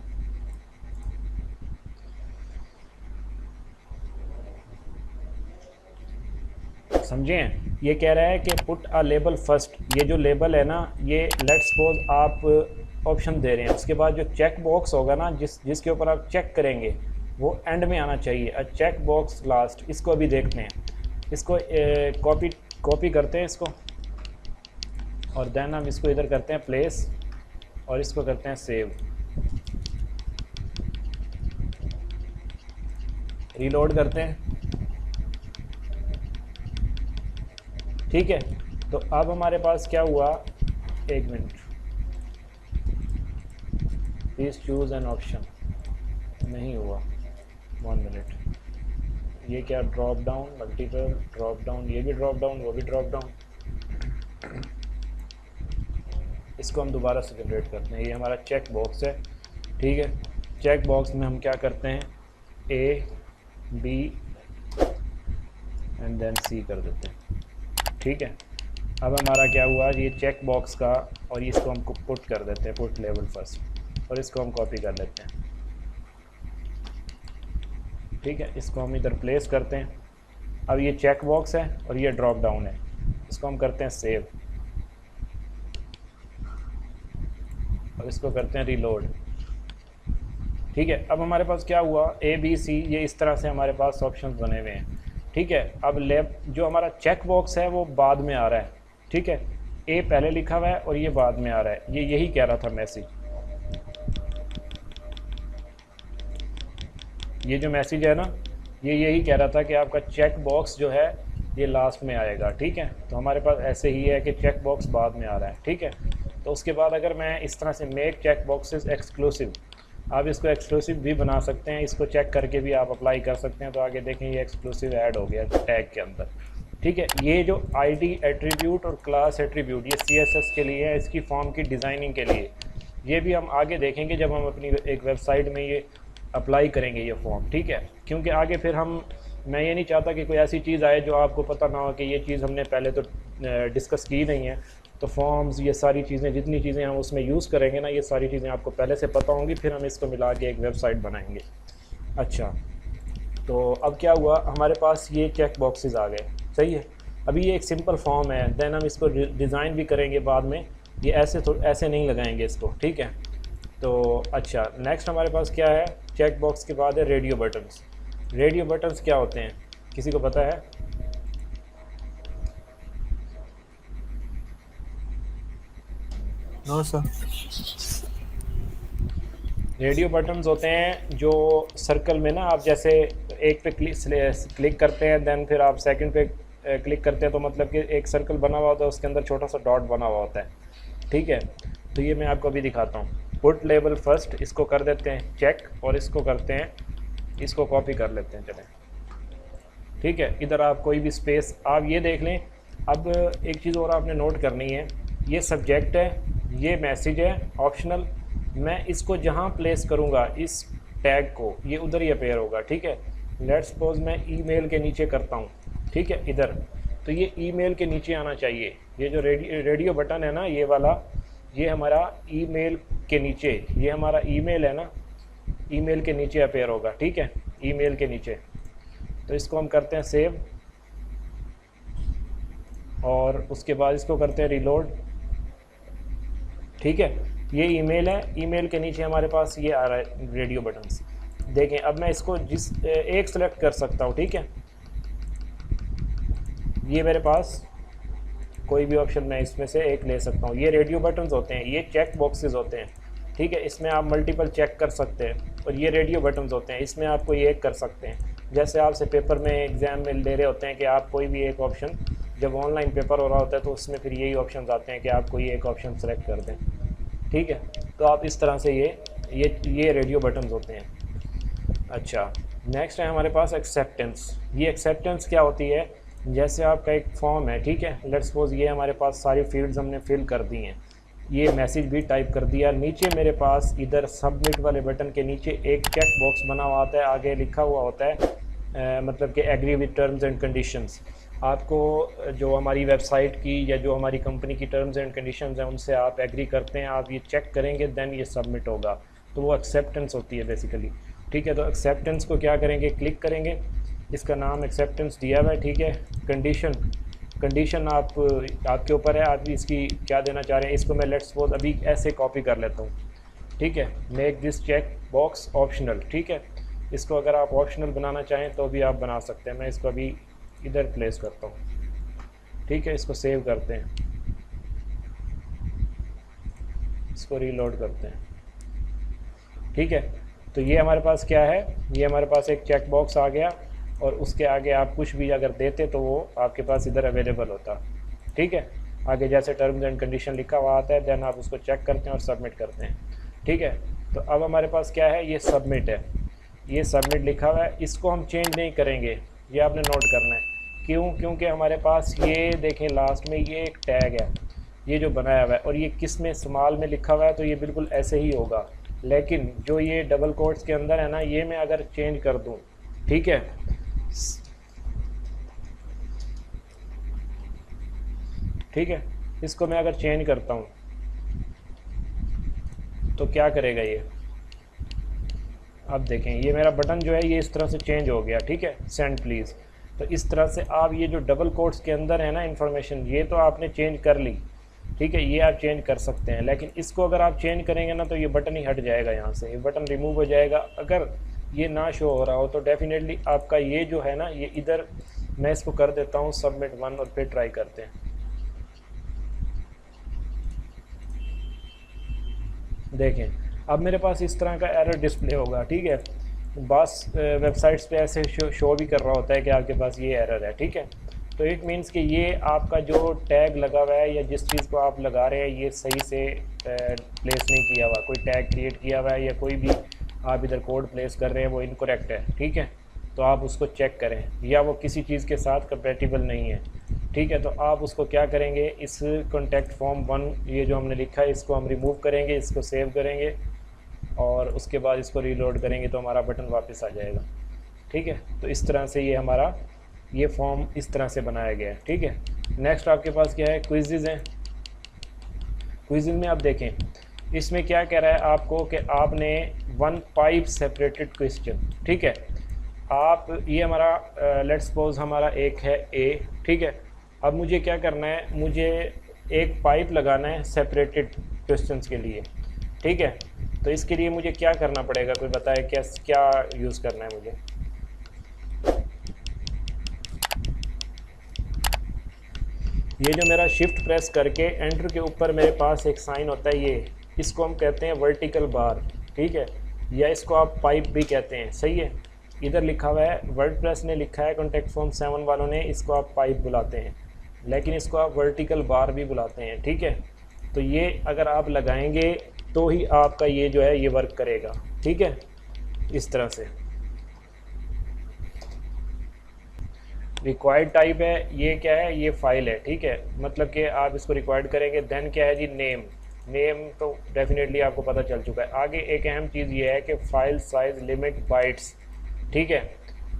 समझे? ये कह रहा है कि पुट अ लेबल फर्स्ट, ये जो लेबल है ना, ये लेट्स सपोज आप ऑप्शन दे रहे हैं, उसके बाद जो चेक बॉक्स होगा ना, जिसके ऊपर आप चेक करेंगे वो एंड में आना चाहिए, अ चेक बॉक्स लास्ट। इसको अभी देखते हैं, इसको कॉपी करते हैं इसको, और देन हम इसको इधर करते हैं प्लेस, और इसको करते हैं सेव, रीलोड करते हैं, ठीक है। तो अब हमारे पास क्या हुआ, एक minute, please choose an option, नहीं हुआ, 1 मिनट। ये क्या, drop down, multiple drop down, ये भी ड्रॉप डाउन, वो भी ड्रॉप डाउन। इसको हम दोबारा से जनरेट करते हैं। ये हमारा चेक बॉक्स है, ठीक है। चेक बॉक्स में हम क्या करते हैं, ए बी एंड देन सी कर देते हैं, ठीक है। अब हमारा क्या हुआ, ये चेक बॉक्स का, और इसको हम पुट कर देते हैं, पुट लेवल फर्स्ट, और इसको हम कॉपी कर लेते हैं, ठीक है। इसको हम इधर प्लेस करते हैं। अब ये चेक बॉक्स है और ये ड्रॉप डाउन है, इसको हम करते हैं सेव, और इसको करते हैं रीलोड, ठीक है। अब हमारे पास क्या हुआ, ए बी सी, ये इस तरह से हमारे पास ऑप्शंस बने हुए हैं, ठीक है। अब जो हमारा चेक बॉक्स है वो बाद में आ रहा है, ठीक है। ए पहले लिखा हुआ है और ये बाद में आ रहा है, ये यही कह रहा था मैसेज, ये जो मैसेज है ना, ये यही कह रहा था कि आपका चेक बॉक्स जो है ये लास्ट में आएगा, ठीक है। तो हमारे पास ऐसे ही है कि चेक बॉक्स बाद में आ रहा है, ठीक है। तो उसके बाद अगर मैं इस तरह से मेक चेक बॉक्सेस एक्सक्लूसिव, आप इसको एक्सक्लूसिव भी बना सकते हैं, इसको चेक करके भी आप अप्लाई कर सकते हैं। तो आगे देखें ये एक्सक्लूसिव ऐड हो गया टैग के अंदर, ठीक है। ये जो आईडी एट्रीब्यूट और क्लास एट्रीब्यूट ये सीएसएस के लिए है, इसकी फॉर्म की डिज़ाइनिंग के लिए। ये भी हम आगे देखेंगे जब हम अपनी एक वेबसाइट में ये अप्लाई करेंगे ये फॉर्म, ठीक है। क्योंकि आगे फिर मैं ये नहीं चाहता कि कोई ऐसी चीज़ आए जो आपको पता ना हो कि ये चीज़ हमने पहले तो डिस्कस की नहीं है। तो फॉर्म्स, ये सारी चीज़ें, जितनी चीज़ें हम उसमें यूज़ करेंगे ना, ये सारी चीज़ें आपको पहले से पता होंगी, फिर हम इसको मिला के एक वेबसाइट बनाएंगे। अच्छा, तो अब क्या हुआ, हमारे पास ये चेक बॉक्सेस आ गए, सही है। अभी ये एक सिंपल फॉर्म है, देन हम इसको डिज़ाइन भी करेंगे बाद में। ये ऐसे नहीं लगाएंगे इसको, ठीक है। तो अच्छा, नेक्स्ट हमारे पास क्या है, चेक बॉक्स के बाद है रेडियो बटन्स। रेडियो बटन्स क्या होते हैं, किसी को पता है? No sir. रेडियो बटन्स होते हैं जो सर्कल में ना, आप जैसे एक पे क्लिक करते हैं, देन फिर आप सेकंड पे क्लिक करते हैं, तो मतलब कि एक सर्कल बना हुआ होता है, उसके अंदर छोटा सा डॉट बना हुआ होता है, ठीक है। तो ये मैं आपको अभी दिखाता हूँ। पुट लेबल फर्स्ट, इसको कर देते हैं चेक, और इसको करते हैं, इसको कॉपी कर लेते हैं, चलें, ठीक है। इधर आप कोई भी स्पेस आप ये देख लें। अब एक चीज़ और आपने नोट करनी है, ये सब्जेक्ट है, ये मैसेज है ऑप्शनल। मैं इसको जहाँ प्लेस करूँगा इस टैग को, ये उधर ही अपेयर होगा, ठीक है। लेट्स सपोज मैं ईमेल के नीचे करता हूँ, ठीक है, इधर। तो ये ईमेल के नीचे आना चाहिए। ये जो रेडियो बटन है ना, ये वाला, ये हमारा ईमेल के नीचे, ये हमारा ईमेल है ना, ईमेल के नीचे अपेयर होगा, ठीक है, ईमेल के नीचे। तो इसको हम करते हैं सेव, और उसके बाद इसको करते हैं रिलोड, ठीक है। ये ईमेल है, ईमेल के नीचे हमारे पास ये आ रहा है रेडियो बटन्स। देखें, अब मैं इसको एक सेलेक्ट कर सकता हूँ, ठीक है। ये मेरे पास कोई भी ऑप्शन मैं इसमें से एक ले सकता हूँ। ये रेडियो बटन्स होते हैं, ये चेक बॉक्सेस होते हैं, ठीक है। इसमें आप मल्टीपल चेक कर सकते हैं। और ये रेडियो बटन्स होते हैं, इसमें आप कोई एक कर सकते हैं। जैसे आपसे पेपर में एग्ज़ाम में ले रहे होते हैं कि आप कोई भी एक ऑप्शन, जब ऑनलाइन पेपर हो रहा होता है तो उसमें फिर यही ऑप्शन आते हैं कि आप कोई एक ऑप्शन सेलेक्ट कर दें, ठीक है। तो आप इस तरह से ये रेडियो बटन्स होते हैं। अच्छा, नेक्स्ट है हमारे पास एक्सेप्टेंस। ये एक्सेप्टेंस क्या होती है, जैसे आपका एक फॉर्म है, ठीक है। लेट्स सपोज ये हमारे पास सारी फील्ड्स हमने फिल कर दी हैं, ये मैसेज भी टाइप कर दिया। नीचे मेरे पास इधर सबमिट वाले बटन के नीचे एक चेक बॉक्स बना हुआ आता है, आगे लिखा हुआ होता है मतलब कि agree with terms and conditions. आपको जो हमारी वेबसाइट की या जो हमारी कंपनी की टर्म्स एंड कंडीशंस हैं उनसे आप एग्री करते हैं, आप ये चेक करेंगे, देन ये सबमिट होगा। तो वो एक्सेप्टेंस होती है बेसिकली, ठीक है। तो एक्सेप्टेंस को क्या करेंगे, क्लिक करेंगे, इसका नाम एक्सेप्टेंस दिया हुआ है, ठीक है। कंडीशन आपके ऊपर है, आप इसकी क्या देना चाह रहे हैं। इसको मैं लेट्स सपोज अभी ऐसे कॉपी कर लेता हूँ, ठीक है। Make this check box optional, ठीक है। इसको अगर आप ऑप्शनल बनाना चाहें तो भी आप बना सकते हैं। मैं इसको अभी इधर प्लेस करता हूँ, ठीक है। इसको सेव करते हैं, इसको रीलोड करते हैं, ठीक है। तो ये हमारे पास क्या है, ये हमारे पास एक चेक बॉक्स आ गया, और उसके आगे आप कुछ भी अगर देते तो वो आपके पास इधर अवेलेबल होता, ठीक है। आगे जैसे टर्म्स एंड कंडीशन लिखा हुआ आता है, देन आप उसको चेक करते हैं और सबमिट करते हैं, ठीक है। तो अब हमारे पास क्या है, ये सबमिट है, ये सबमिट लिखा हुआ है। इसको हम चेंज नहीं करेंगे, ये आपने नोट करना है। क्यों? क्योंकि हमारे पास ये देखें लास्ट में ये एक टैग है, ये जो बनाया हुआ है, और ये किस में स्मॉल में लिखा हुआ है, तो ये बिल्कुल ऐसे ही होगा। लेकिन जो ये डबल कोट्स के अंदर है ना, ये मैं अगर चेंज कर दूं, ठीक है, ठीक है, इसको मैं अगर चेंज करता हूं तो क्या करेगा ये, अब देखें ये मेरा बटन जो है ये इस तरह से चेंज हो गया, ठीक है। Send please. तो इस तरह से आप ये जो डबल कोट्स के अंदर है ना इन्फॉर्मेशन, ये तो आपने चेंज कर ली, ठीक है, ये आप चेंज कर सकते हैं। लेकिन इसको अगर आप चेंज करेंगे ना तो ये बटन ही हट जाएगा, यहाँ से ये बटन रिमूव हो जाएगा। अगर ये ना शो हो रहा हो तो डेफिनेटली आपका ये जो है ना, ये इधर मैं इसको कर देता हूँ सबमिट 1, और फिर ट्राई करते हैं। देखें अब मेरे पास इस तरह का एरर डिस्प्ले होगा, ठीक है। बस वेबसाइट्स पे ऐसे शो भी कर रहा होता है कि आपके पास ये एरर है, ठीक है। तो इट मीन्स कि ये आपका जो टैग लगा हुआ है या जिस चीज़ को आप लगा रहे हैं ये सही से प्लेस नहीं किया हुआ, कोई टैग क्रिएट किया हुआ है या कोई भी आप इधर कोड प्लेस कर रहे हैं वो इनकरेक्ट है, ठीक है। तो आप उसको चेक करें, या वो किसी चीज़ के साथ कंपेटिबल नहीं है, ठीक है। तो आप उसको क्या करेंगे, इस कॉन्टैक्ट फॉर्म 1 ये जो हमने लिखा है इसको हम रिमूव करेंगे, इसको सेव करेंगे और उसके बाद इसको रीलोड करेंगे तो हमारा बटन वापस आ जाएगा, ठीक है। तो इस तरह से ये हमारा ये फॉर्म इस तरह से बनाया गया है, ठीक है। नेक्स्ट आपके पास क्या है, क्विज़ हैं। क्विज़ में आप देखें इसमें क्या कह रहा है आपको कि आपने 1 पाइप सेपरेटेड क्वेश्चन, ठीक है। आप ये हमारा लेट्स सपोज हमारा एक है ए, ठीक है। अब मुझे क्या करना है, मुझे एक पाइप लगाना है सेपरेटेड क्वेश्चंस के लिए, ठीक है। तो इसके लिए मुझे क्या करना पड़ेगा, कोई बताए क्या क्या यूज़ करना है मुझे। ये जो मेरा शिफ्ट प्रेस करके एंटर के ऊपर मेरे पास एक साइन होता है, ये इसको हम कहते हैं वर्टिकल बार, ठीक है, या इसको आप पाइप भी कहते हैं, सही है। इधर लिखा हुआ है वर्डप्रेस ने लिखा है कॉन्टैक्ट फॉर्म 7 वालों ने, इसको आप पाइप बुलाते हैं, लेकिन इसको आप वर्टिकल बार भी बुलाते हैं, ठीक है। तो ये अगर आप लगाएंगे तो ही आपका ये जो है ये वर्क करेगा, ठीक है, इस तरह से। रिक्वायर्ड टाइप है, ये क्या है, ये फाइल है, ठीक है, मतलब कि आप इसको रिक्वायर्ड करेंगे। देन क्या है जी, नेम। नेम तो डेफिनेटली आपको पता चल चुका है। आगे एक अहम चीज़ ये है कि फाइल साइज लिमिट बाइट्स, ठीक है।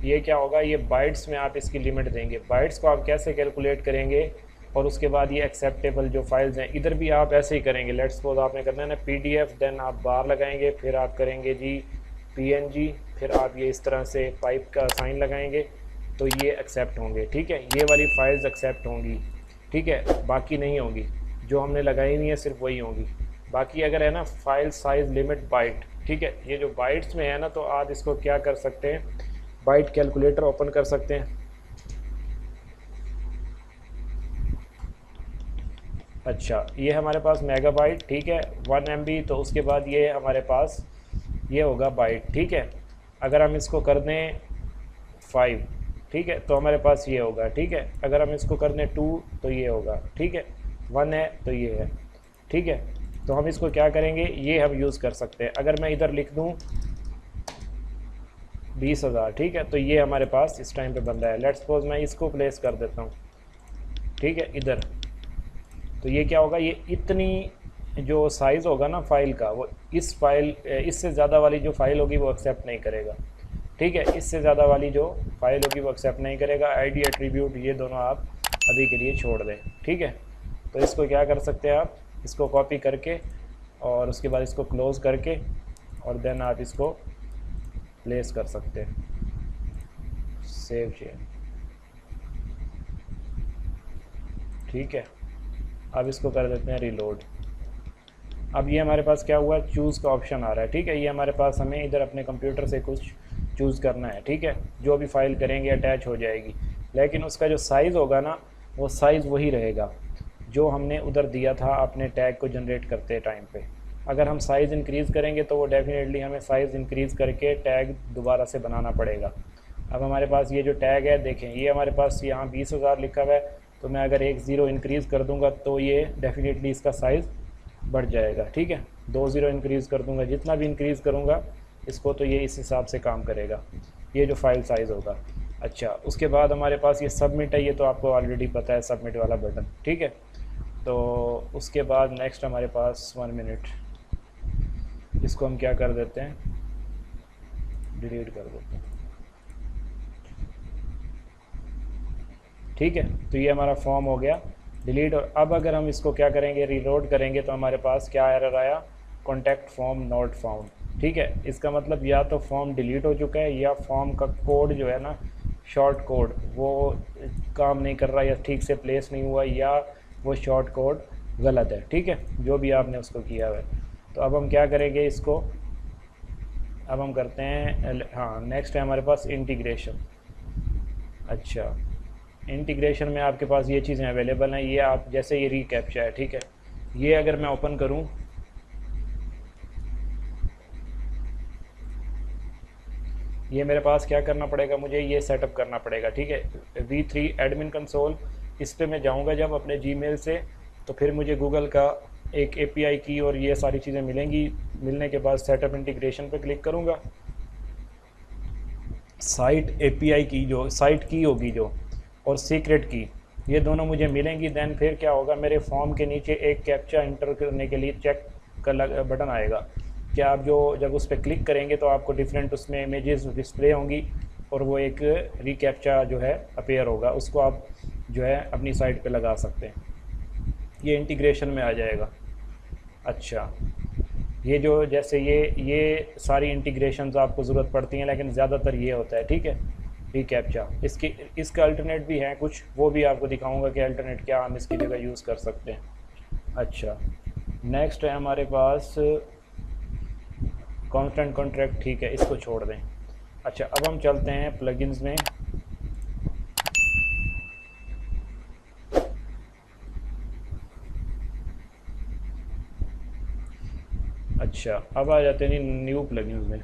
ये क्या होगा, ये बाइट्स में आप इसकी लिमिट देंगे। बाइट्स को आप कैसे कैलकुलेट करेंगे, और उसके बाद ये एक्सेप्टेबल जो फाइल्स हैं इधर भी आप ऐसे ही करेंगे। लेट्स सपोज आपने करना है ना PDF, देन आप बार लगाएंगे, फिर आप करेंगे जी PNG, फिर आप ये इस तरह से पाइप का साइन लगाएंगे तो ये एक्सेप्ट होंगे, ठीक है। ये वाली फाइल्स एक्सेप्ट होंगी, ठीक है, बाकी नहीं होंगी। जो हमने लगाई हुई है सिर्फ वही होंगी। बाकी अगर है ना फाइल साइज लिमिट बाइट, ठीक है, ये जो बाइट्स में है ना, तो आप इसको क्या कर सकते हैं, बाइट कैलकुलेटर ओपन कर सकते हैं। अच्छा, ये हमारे पास मेगाबाइट, ठीक है, 1 MB, तो उसके बाद ये हमारे पास ये होगा बाइट, ठीक है। अगर हम इसको कर दें 5, ठीक है, तो हमारे पास ये होगा, ठीक है। अगर हम इसको कर दें 2 तो ये होगा, ठीक है। 1 है तो ये है, ठीक है। तो हम इसको क्या करेंगे, ये हम यूज़ कर सकते हैं। अगर मैं इधर लिख दूँ 20,000, ठीक है, तो ये हमारे पास इस टाइम पे बन रहा है। लेट्स सपोज मैं इसको प्लेस कर देता हूँ, ठीक है, इधर। तो ये क्या होगा, ये इतनी जो साइज़ होगा ना फाइल का, वो इस फाइल इससे ज़्यादा वाली जो फाइल होगी वो एक्सेप्ट नहीं करेगा, ठीक है। इससे ज़्यादा वाली जो फाइल होगी वो एक्सेप्ट नहीं करेगा। ID एट्रीब्यूट ये दोनों आप अभी के लिए छोड़ दें, ठीक है। तो इसको क्या कर सकते हैं आप, इसको कॉपी करके और उसके बाद इसको क्लोज़ करके और देन आप इसको प्लेस कर सकते हैं, सेव चेंज, ठीक है। अब इसको कर देते हैं रीलोड। अब ये हमारे पास क्या हुआ, चूज़ का ऑप्शन आ रहा है, ठीक है। ये हमारे पास हमें इधर अपने कंप्यूटर से कुछ चूज़ करना है, ठीक है। जो भी फाइल करेंगे अटैच हो जाएगी, लेकिन उसका जो साइज़ होगा ना वो साइज़ वही रहेगा जो हमने उधर दिया था अपने टैग को जनरेट करते टाइम पे। अगर हम साइज़ इंक्रीज़ करेंगे तो वो डेफिनेटली हमें साइज़ इंक्रीज़ करके टैग दोबारा से बनाना पड़ेगा। अब हमारे पास ये जो टैग है देखें, ये हमारे पास यहाँ 20,000 लिखा हुआ है, तो मैं अगर 1 0 इंक्रीज़ कर दूँगा तो ये डेफिनेटली इसका साइज़ बढ़ जाएगा, ठीक है। 2 0 इंक्रीज़ कर दूँगा, जितना भी इंक्रीज़ करूँगा इसको तो ये इस हिसाब से काम करेगा, ये जो फाइल साइज़ होगा। अच्छा, उसके बाद हमारे पास ये सबमिट है, ये तो आपको ऑलरेडी पता है, सबमिट वाला बटन, ठीक है। तो उसके बाद नेक्स्ट हमारे पास 1 मिनट, इसको हम क्या कर देते हैं, डिलीट कर देते हैं, ठीक है। तो ये हमारा फॉर्म हो गया डिलीट। और अब अगर हम इसको क्या करेंगे, रीलोड करेंगे तो हमारे पास क्या एरर आया, कॉन्टैक्ट फॉर्म नॉट फाउंड, ठीक है। इसका मतलब या तो फॉर्म डिलीट हो चुका है या फॉर्म का कोड जो है ना, शॉर्ट कोड, वो काम नहीं कर रहा या ठीक से प्लेस नहीं हुआ, या वो शॉर्ट कोड गलत है, ठीक है, जो भी आपने उसको किया हुआ है। तो अब हम क्या करेंगे इसको, अब हम करते हैं हाँ, नेक्स्ट है हमारे पास इंटीग्रेशन। अच्छा, इंटीग्रेशन में आपके पास ये चीज़ें अवेलेबल हैं, ये आप जैसे ये रीकैप्चा है, ठीक है। ये अगर मैं ओपन करूं ये मेरे पास क्या करना पड़ेगा, मुझे ये सेटअप करना पड़ेगा, ठीक है। V3 एडमिन कंसोल, इस पे मैं जाऊंगा जब अपने जीमेल से, तो फिर मुझे गूगल का एक API की और ये सारी चीज़ें मिलेंगी। मिलने के बाद सेटअप इंटीग्रेशन पे क्लिक करूँगा। साइट API की जो साइट की होगी जो, और सीक्रेट की, ये दोनों मुझे मिलेंगी। देन फिर क्या होगा, मेरे फॉर्म के नीचे एक कैप्चा इंटर करने के लिए चेक का बटन आएगा कि आप जो जब उस पर क्लिक करेंगे तो आपको डिफरेंट उसमें इमेजेस डिस्प्ले होंगी, और वो एक रिकैप्चा जो है अपीयर होगा, उसको आप जो है अपनी साइट पे लगा सकते हैं। ये इंटीग्रेशन में आ जाएगा। अच्छा, ये जो जैसे ये सारी इंटीग्रेशंस आपको ज़रूरत पड़ती हैं, लेकिन ज़्यादातर ये होता है, ठीक है, रिकैप्चा। इसका अल्टरनेट भी है कुछ, वो भी आपको दिखाऊंगा कि अल्टरनेट क्या हम इसकी जगह यूज़ कर सकते हैं। अच्छा, नेक्स्ट है हमारे पास कांस्टेंट कॉन्ट्रैक्ट, ठीक है, इसको छोड़ दें। अच्छा, अब हम चलते हैं प्लगइन्स में। अच्छा, अब आ जाते हैं न्यू प्लगइन्स में।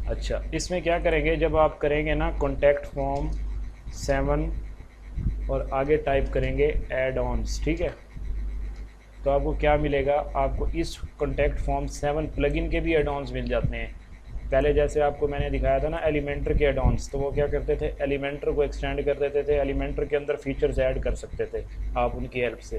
अच्छा, इसमें क्या करेंगे, जब आप करेंगे ना कॉन्टैक्ट फॉर्म 7 और आगे टाइप करेंगे एड ऑन्स, ठीक है, तो आपको क्या मिलेगा, आपको इस कॉन्टैक्ट फॉर्म 7 प्लगइन के भी एड ऑन्स मिल जाते हैं। पहले जैसे आपको मैंने दिखाया था ना एलिमेंटर के एड ऑन्स, तो वो क्या करते थे, एलिमेंटर को एक्सटेंड कर देते थे, एलिमेंटर के अंदर फीचर्स ऐड कर सकते थे आप उनकी हेल्प से।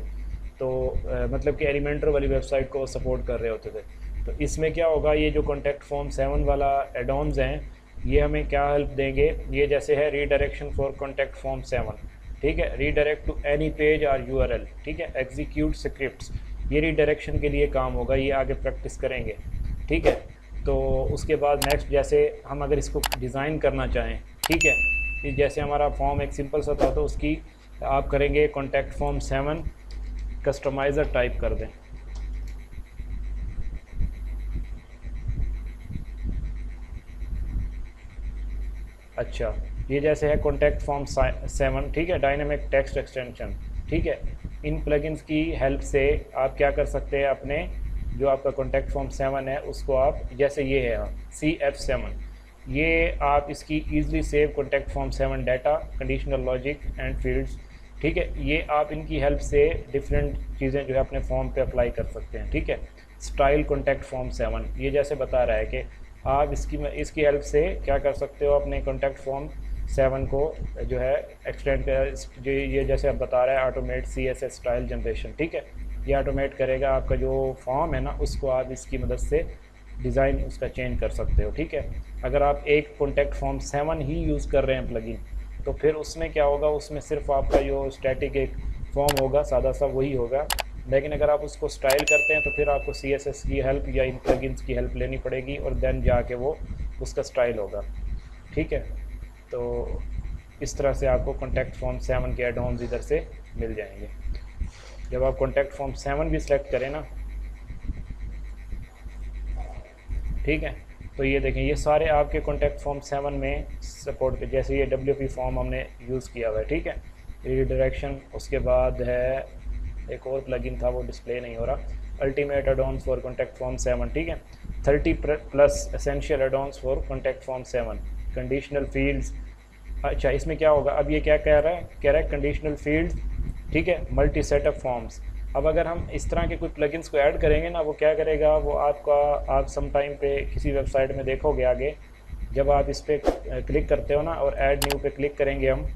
तो मतलब कि एलिमेंटर वाली वेबसाइट को सपोर्ट कर रहे होते थे। तो इसमें क्या होगा, ये जो कॉन्टैक्ट फॉर्म 7 वाला एड ऑन्स हैं, ये हमें क्या हेल्प देंगे, ये जैसे है रीडायरेक्शन फॉर कॉन्टैक्ट फॉर्म 7, ठीक है, रीडायरेक्ट टू एनी पेज और URL, ठीक है, एग्जीक्यूट स्क्रिप्ट्स, ये रीडायरेक्शन के लिए काम होगा, ये आगे प्रैक्टिस करेंगे, ठीक है। तो उसके बाद नेक्स्ट, जैसे हम अगर इसको डिज़ाइन करना चाहें, ठीक है, कि जैसे हमारा फॉर्म एक सिंपल सा था, तो उसकी आप करेंगे कॉन्टैक्ट फॉर्म 7 कस्टमाइज़र टाइप कर दें। अच्छा, ये जैसे है कॉन्टैक्ट फॉर्म 7, ठीक है, डायनेमिक टेक्स्ट एक्सटेंशन, ठीक है। इन प्लगइन्स की हेल्प से आप क्या कर सकते हैं, अपने जो आपका कॉन्टैक्ट फॉर्म 7 है उसको आप, जैसे ये है CF7, ये आप इसकी easily save contact form 7 data, conditional logic and fields, ठीक है, ये आप इनकी हेल्प से डिफरेंट चीज़ें जो है अपने फॉर्म पे अप्लाई कर सकते हैं, ठीक है। स्टाइल कॉन्टैक्ट फॉर्म 7, ये जैसे बता रहा है कि आप इसकी हेल्प से क्या कर सकते हो, अपने कॉन्टैक्ट फॉर्म 7 को जो है एक्सटेंड कर, जो ये जैसे आप बता रहा है ऑटोमेट CSS स्टाइल जनरेशन, ठीक है, ये ऑटोमेट करेगा आपका जो फॉर्म है ना, उसको आप इसकी मदद से डिज़ाइन उसका चेंज कर सकते हो, ठीक है। अगर आप एक कॉन्टैक्ट फॉर्म 7 ही यूज़ कर रहे हैं प्लगइन, तो फिर उसमें क्या होगा, उसमें सिर्फ आपका जो स्टैटिक एक फॉर्म होगा सादा सा वही होगा, लेकिन अगर आप उसको स्टाइल करते हैं तो फिर आपको CSS की हेल्प या इन प्लगइन्स की हेल्प लेनी पड़ेगी, और देन जाके वो उसका स्टाइल होगा, ठीक है। तो इस तरह से आपको कॉन्टैक्ट फॉर्म 7 के एड ऑन्स इधर से मिल जाएंगे। जब आप कॉन्टैक्ट फॉर्म 7 भी सिलेक्ट करें ना, ठीक है, तो ये देखें, ये सारे आपके कॉन्टैक्ट फॉर्म 7 में सपोर्ट के, जैसे ये WP फॉर्म हमने यूज़ किया हुआ है, ठीक है, रीडायरेक्शन। उसके बाद है एक और प्लगइन था, वो डिस्प्ले नहीं हो रहा, ultimate add ons for contact form 7, ठीक है, 30+ essential add ons for contact form 7, conditional fields. अच्छा, इसमें क्या होगा, अब ये क्या कह रहा है कंडीशनल फील्ड्स, ठीक है, मल्टी सेटअप फॉर्म्स। अब अगर हम इस तरह के कोई प्लगइन्स को ऐड करेंगे ना, वो क्या करेगा, वो आप सम टाइम पे किसी वेबसाइट में देखोगे आगे, जब आप इस पर क्लिक करते हो ना और ऐड न्यू पे क्लिक करेंगे हम,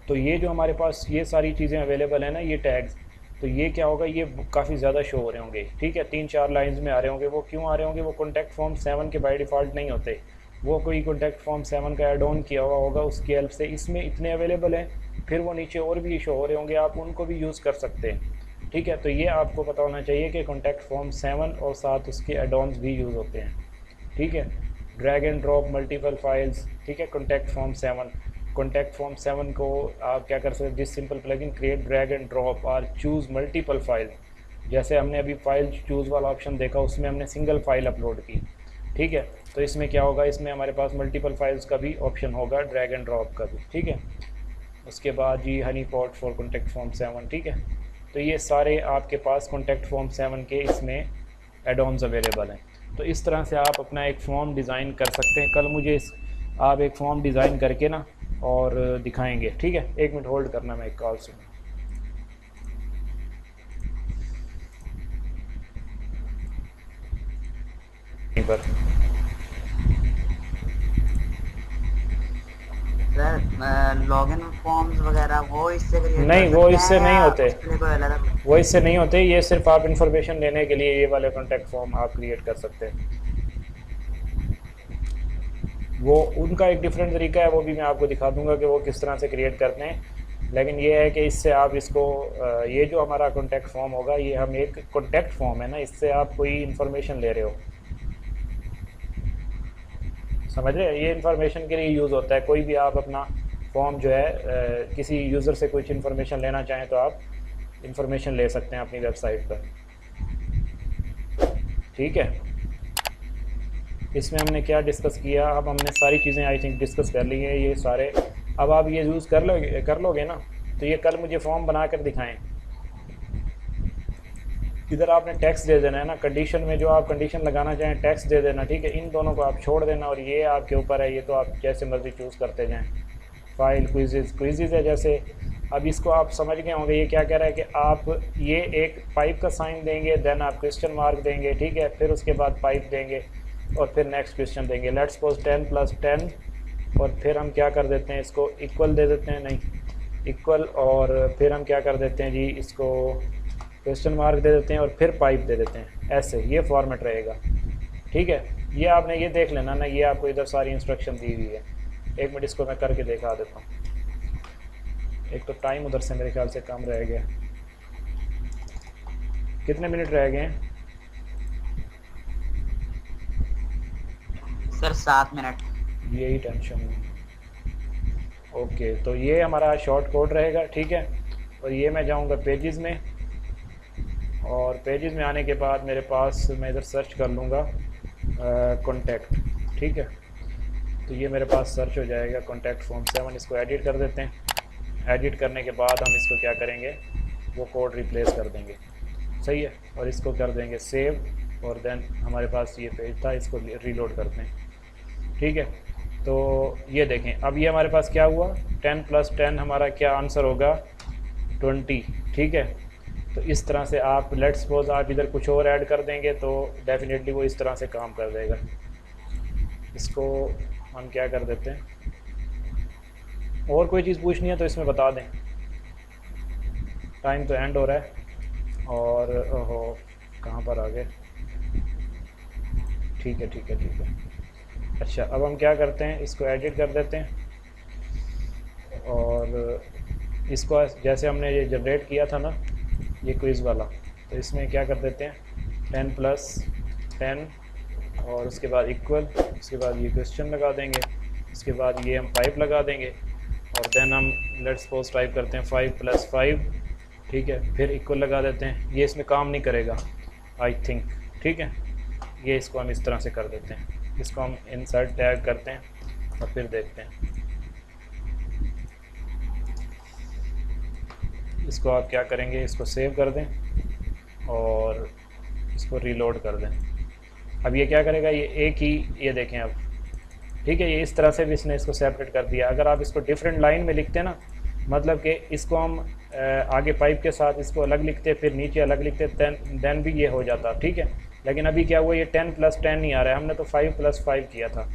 तो ये जो हमारे पास ये सारी चीज़ें अवेलेबल है ना, ये टैग्स, तो ये क्या होगा, ये काफ़ी ज़्यादा शो हो रहे होंगे, ठीक है, 3-4 लाइंस में आ रहे होंगे। वो क्यों आ रहे होंगे, वो कॉन्टैक्ट फॉर्म 7 के बाय डिफ़ॉल्ट नहीं होते, वो कोई कॉन्टैक्ट फॉर्म 7 का एड ऑन किया हुआ होगा, उसकी हेल्प से इसमें इतने अवेलेबल हैं, फिर वो नीचे और भी शो हो रहे होंगे, आप उनको भी यूज़ कर सकते हैं, ठीक है। तो ये आपको पता होना चाहिए कि कॉन्टैक्ट फॉर्म 7 और साथ उसके एड ऑन्स भी यूज़ होते हैं, ठीक है। Drag and drop multiple files, ठीक है, कॉन्टैक्ट फॉर्म 7 को आप क्या कर सकते हैं, this simple plugin create drag and drop और चूज़ मल्टीपल फाइल। जैसे हमने अभी फाइल चूज़ वाला ऑप्शन देखा, उसमें हमने सिंगल फाइल अपलोड की, ठीक है, तो इसमें क्या होगा, इसमें हमारे पास मल्टीपल फाइल्स का भी ऑप्शन होगा, ड्रैग एंड ड्रॉप का भी, ठीक है। उसके बाद जी honey pot for contact form 7, ठीक है। तो ये सारे आपके पास कॉन्टैक्ट फॉर्म 7 के इसमें एड-ऑन्स अवेलेबल हैं। तो इस तरह से आप अपना एक फॉर्म डिज़ाइन कर सकते हैं। कल मुझे आप एक फॉर्म डिज़ाइन करके ना और दिखाएंगे, ठीक है। 1 मिनट होल्ड करना, मैं एक कॉल सुन पर। सर लॉगिन फॉर्म्स वगैरह वो इससे क्रिएट नहीं, वो इससे नहीं होते, कोई अलग? वो इससे नहीं होते। ये सिर्फ आप इंफॉर्मेशन लेने के लिए ये वाले कॉन्टैक्ट फॉर्म आप क्रिएट कर सकते हैं। वो उनका एक डिफरेंट तरीका है, वो भी मैं आपको दिखा दूंगा कि वो किस तरह से क्रिएट करते हैं। लेकिन ये है कि इससे आप इसको ये जो हमारा कॉन्टैक्ट फॉर्म होगा, ये हम एक कॉन्टैक्ट फॉर्म है ना, इससे आप कोई इन्फॉर्मेशन ले रहे हो, समझ रहे हैं। ये इन्फॉर्मेशन के लिए यूज़ होता है। कोई भी आप अपना फॉर्म जो है किसी यूज़र से कुछ इन्फॉर्मेशन लेना चाहें तो आप इन्फॉर्मेशन ले सकते हैं अपनी वेबसाइट पर, ठीक है। इसमें हमने क्या डिस्कस किया, अब हमने सारी चीज़ें आई थिंक डिस्कस कर ली हैं ये सारे। अब आप ये यूज़ कर लोगे ना, तो ये कल मुझे फॉर्म बना कर दिखाएं। इधर आपने टैक्स दे देना है ना, कंडीशन में जो आप कंडीशन लगाना चाहें टैक्स दे देना, ठीक है। इन दोनों को आप छोड़ देना और ये आपके ऊपर है, ये तो आप जैसे मर्ज़ी चूज़ करते जाएँ। फाइल क्विज़ है जैसे। अब इसको आप समझ गए होंगे ये क्या कह रहा है कि आप ये एक पाइप का साइन देंगे, देन आप क्वेश्चन मार्क देंगे, ठीक है। फिर उसके बाद पाइप देंगे और फिर नेक्स्ट क्वेश्चन देंगे। लेट्स सपोज 10 + 10, और फिर हम क्या कर देते हैं, इसको इक्वल दे देते हैं, नहीं इक्वल, और फिर हम क्या कर देते हैं जी, इसको क्वेश्चन मार्क दे देते हैं और फिर पाइप दे देते हैं। ऐसे ये फॉर्मेट रहेगा, ठीक है। ये आपने ये देख लेना ना, ये आपको इधर सारी इंस्ट्रक्शन दी हुई है। 1 मिनट इसको मैं करके दिखा देता हूँ। एक तो टाइम उधर से मेरे ख्याल से कम रह गया। कितने मिनट रह गए हैं सर? 7 मिनट। यही टेंशन है। ओके, तो ये हमारा शॉर्ट कोड रहेगा, ठीक है। और ये मैं जाऊंगा पेजेस में, और पेजेस में आने के बाद मेरे पास मैं इधर सर्च कर लूँगा कॉन्टैक्ट, ठीक है। तो ये मेरे पास सर्च हो जाएगा कॉन्टैक्ट फॉर्म 7। इसको एडिट कर देते हैं। एडिट करने के बाद हम इसको क्या करेंगे, वो कोड रिप्लेस कर देंगे, सही है। और इसको कर देंगे सेव, और देन हमारे पास ये पेज था, इसको रीलोड करते हैं, ठीक है। तो ये देखें, अब ये हमारे पास क्या हुआ, 10 + 10 हमारा क्या आंसर होगा, 20, ठीक है। तो इस तरह से आप लेट्स सपोज आप इधर कुछ और ऐड कर देंगे तो डेफिनेटली वो इस तरह से काम कर देगा। इसको हम क्या कर देते हैं, और कोई चीज़ पूछनी है तो इसमें बता दें। टाइम तो एंड हो रहा है, और ओहो कहाँ पर आ गए, ठीक है ठीक है ठीक है। अच्छा, अब हम क्या करते हैं, इसको एडिट कर देते हैं, और इसको जैसे हमने ये जनरेट किया था ना ये क्विज़ वाला, तो इसमें क्या कर देते हैं, 10 + 10, और उसके बाद इक्वल, उसके बाद ये क्वेश्चन लगा देंगे, उसके बाद ये हम पाइप लगा देंगे, और देन हम लेट्स सपोज टाइप करते हैं 5 + 5, ठीक है। फिर इक्वल लगा देते हैं। ये इसमें काम नहीं करेगा आई थिंक, ठीक है। ये इसको हम इस तरह से कर देते हैं। इसको हम इंसर्ट टैग करते हैं और फिर देखते हैं। इसको आप क्या करेंगे, इसको सेव कर दें और इसको रीलोड कर दें। अब ये क्या करेगा, ये एक ही, ये देखें अब, ठीक है। ये इस तरह से भी इसने इसको सेपरेट कर दिया। अगर आप इसको डिफरेंट लाइन में लिखते ना, मतलब कि इसको हम आगे पाइप के साथ इसको अलग लिखते, फिर नीचे अलग लिखते, देन भी ये हो जाता, ठीक है। लेकिन अभी क्या हुआ, ये 10 + 10 नहीं आ रहा है, हमने तो 5 + 5 किया था,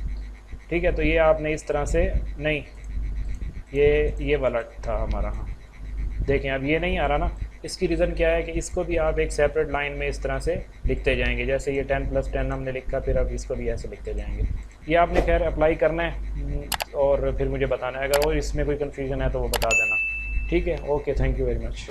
ठीक है। तो ये आपने इस तरह से नहीं, ये वाला था हमारा, हाँ देखें अब ये नहीं आ रहा ना। इसकी रीज़न क्या है कि इसको भी आप एक सेपरेट लाइन में इस तरह से लिखते जाएंगे। जैसे ये 10 + 10 हमने लिखा, फिर अब इसको भी ऐसे लिखते जाएंगे। ये आपने खैर अप्लाई करना है और फिर मुझे बताना है। अगर और इसमें कोई कन्फ्यूज़न है तो वो बता देना, ठीक है। Okay, thank you very much.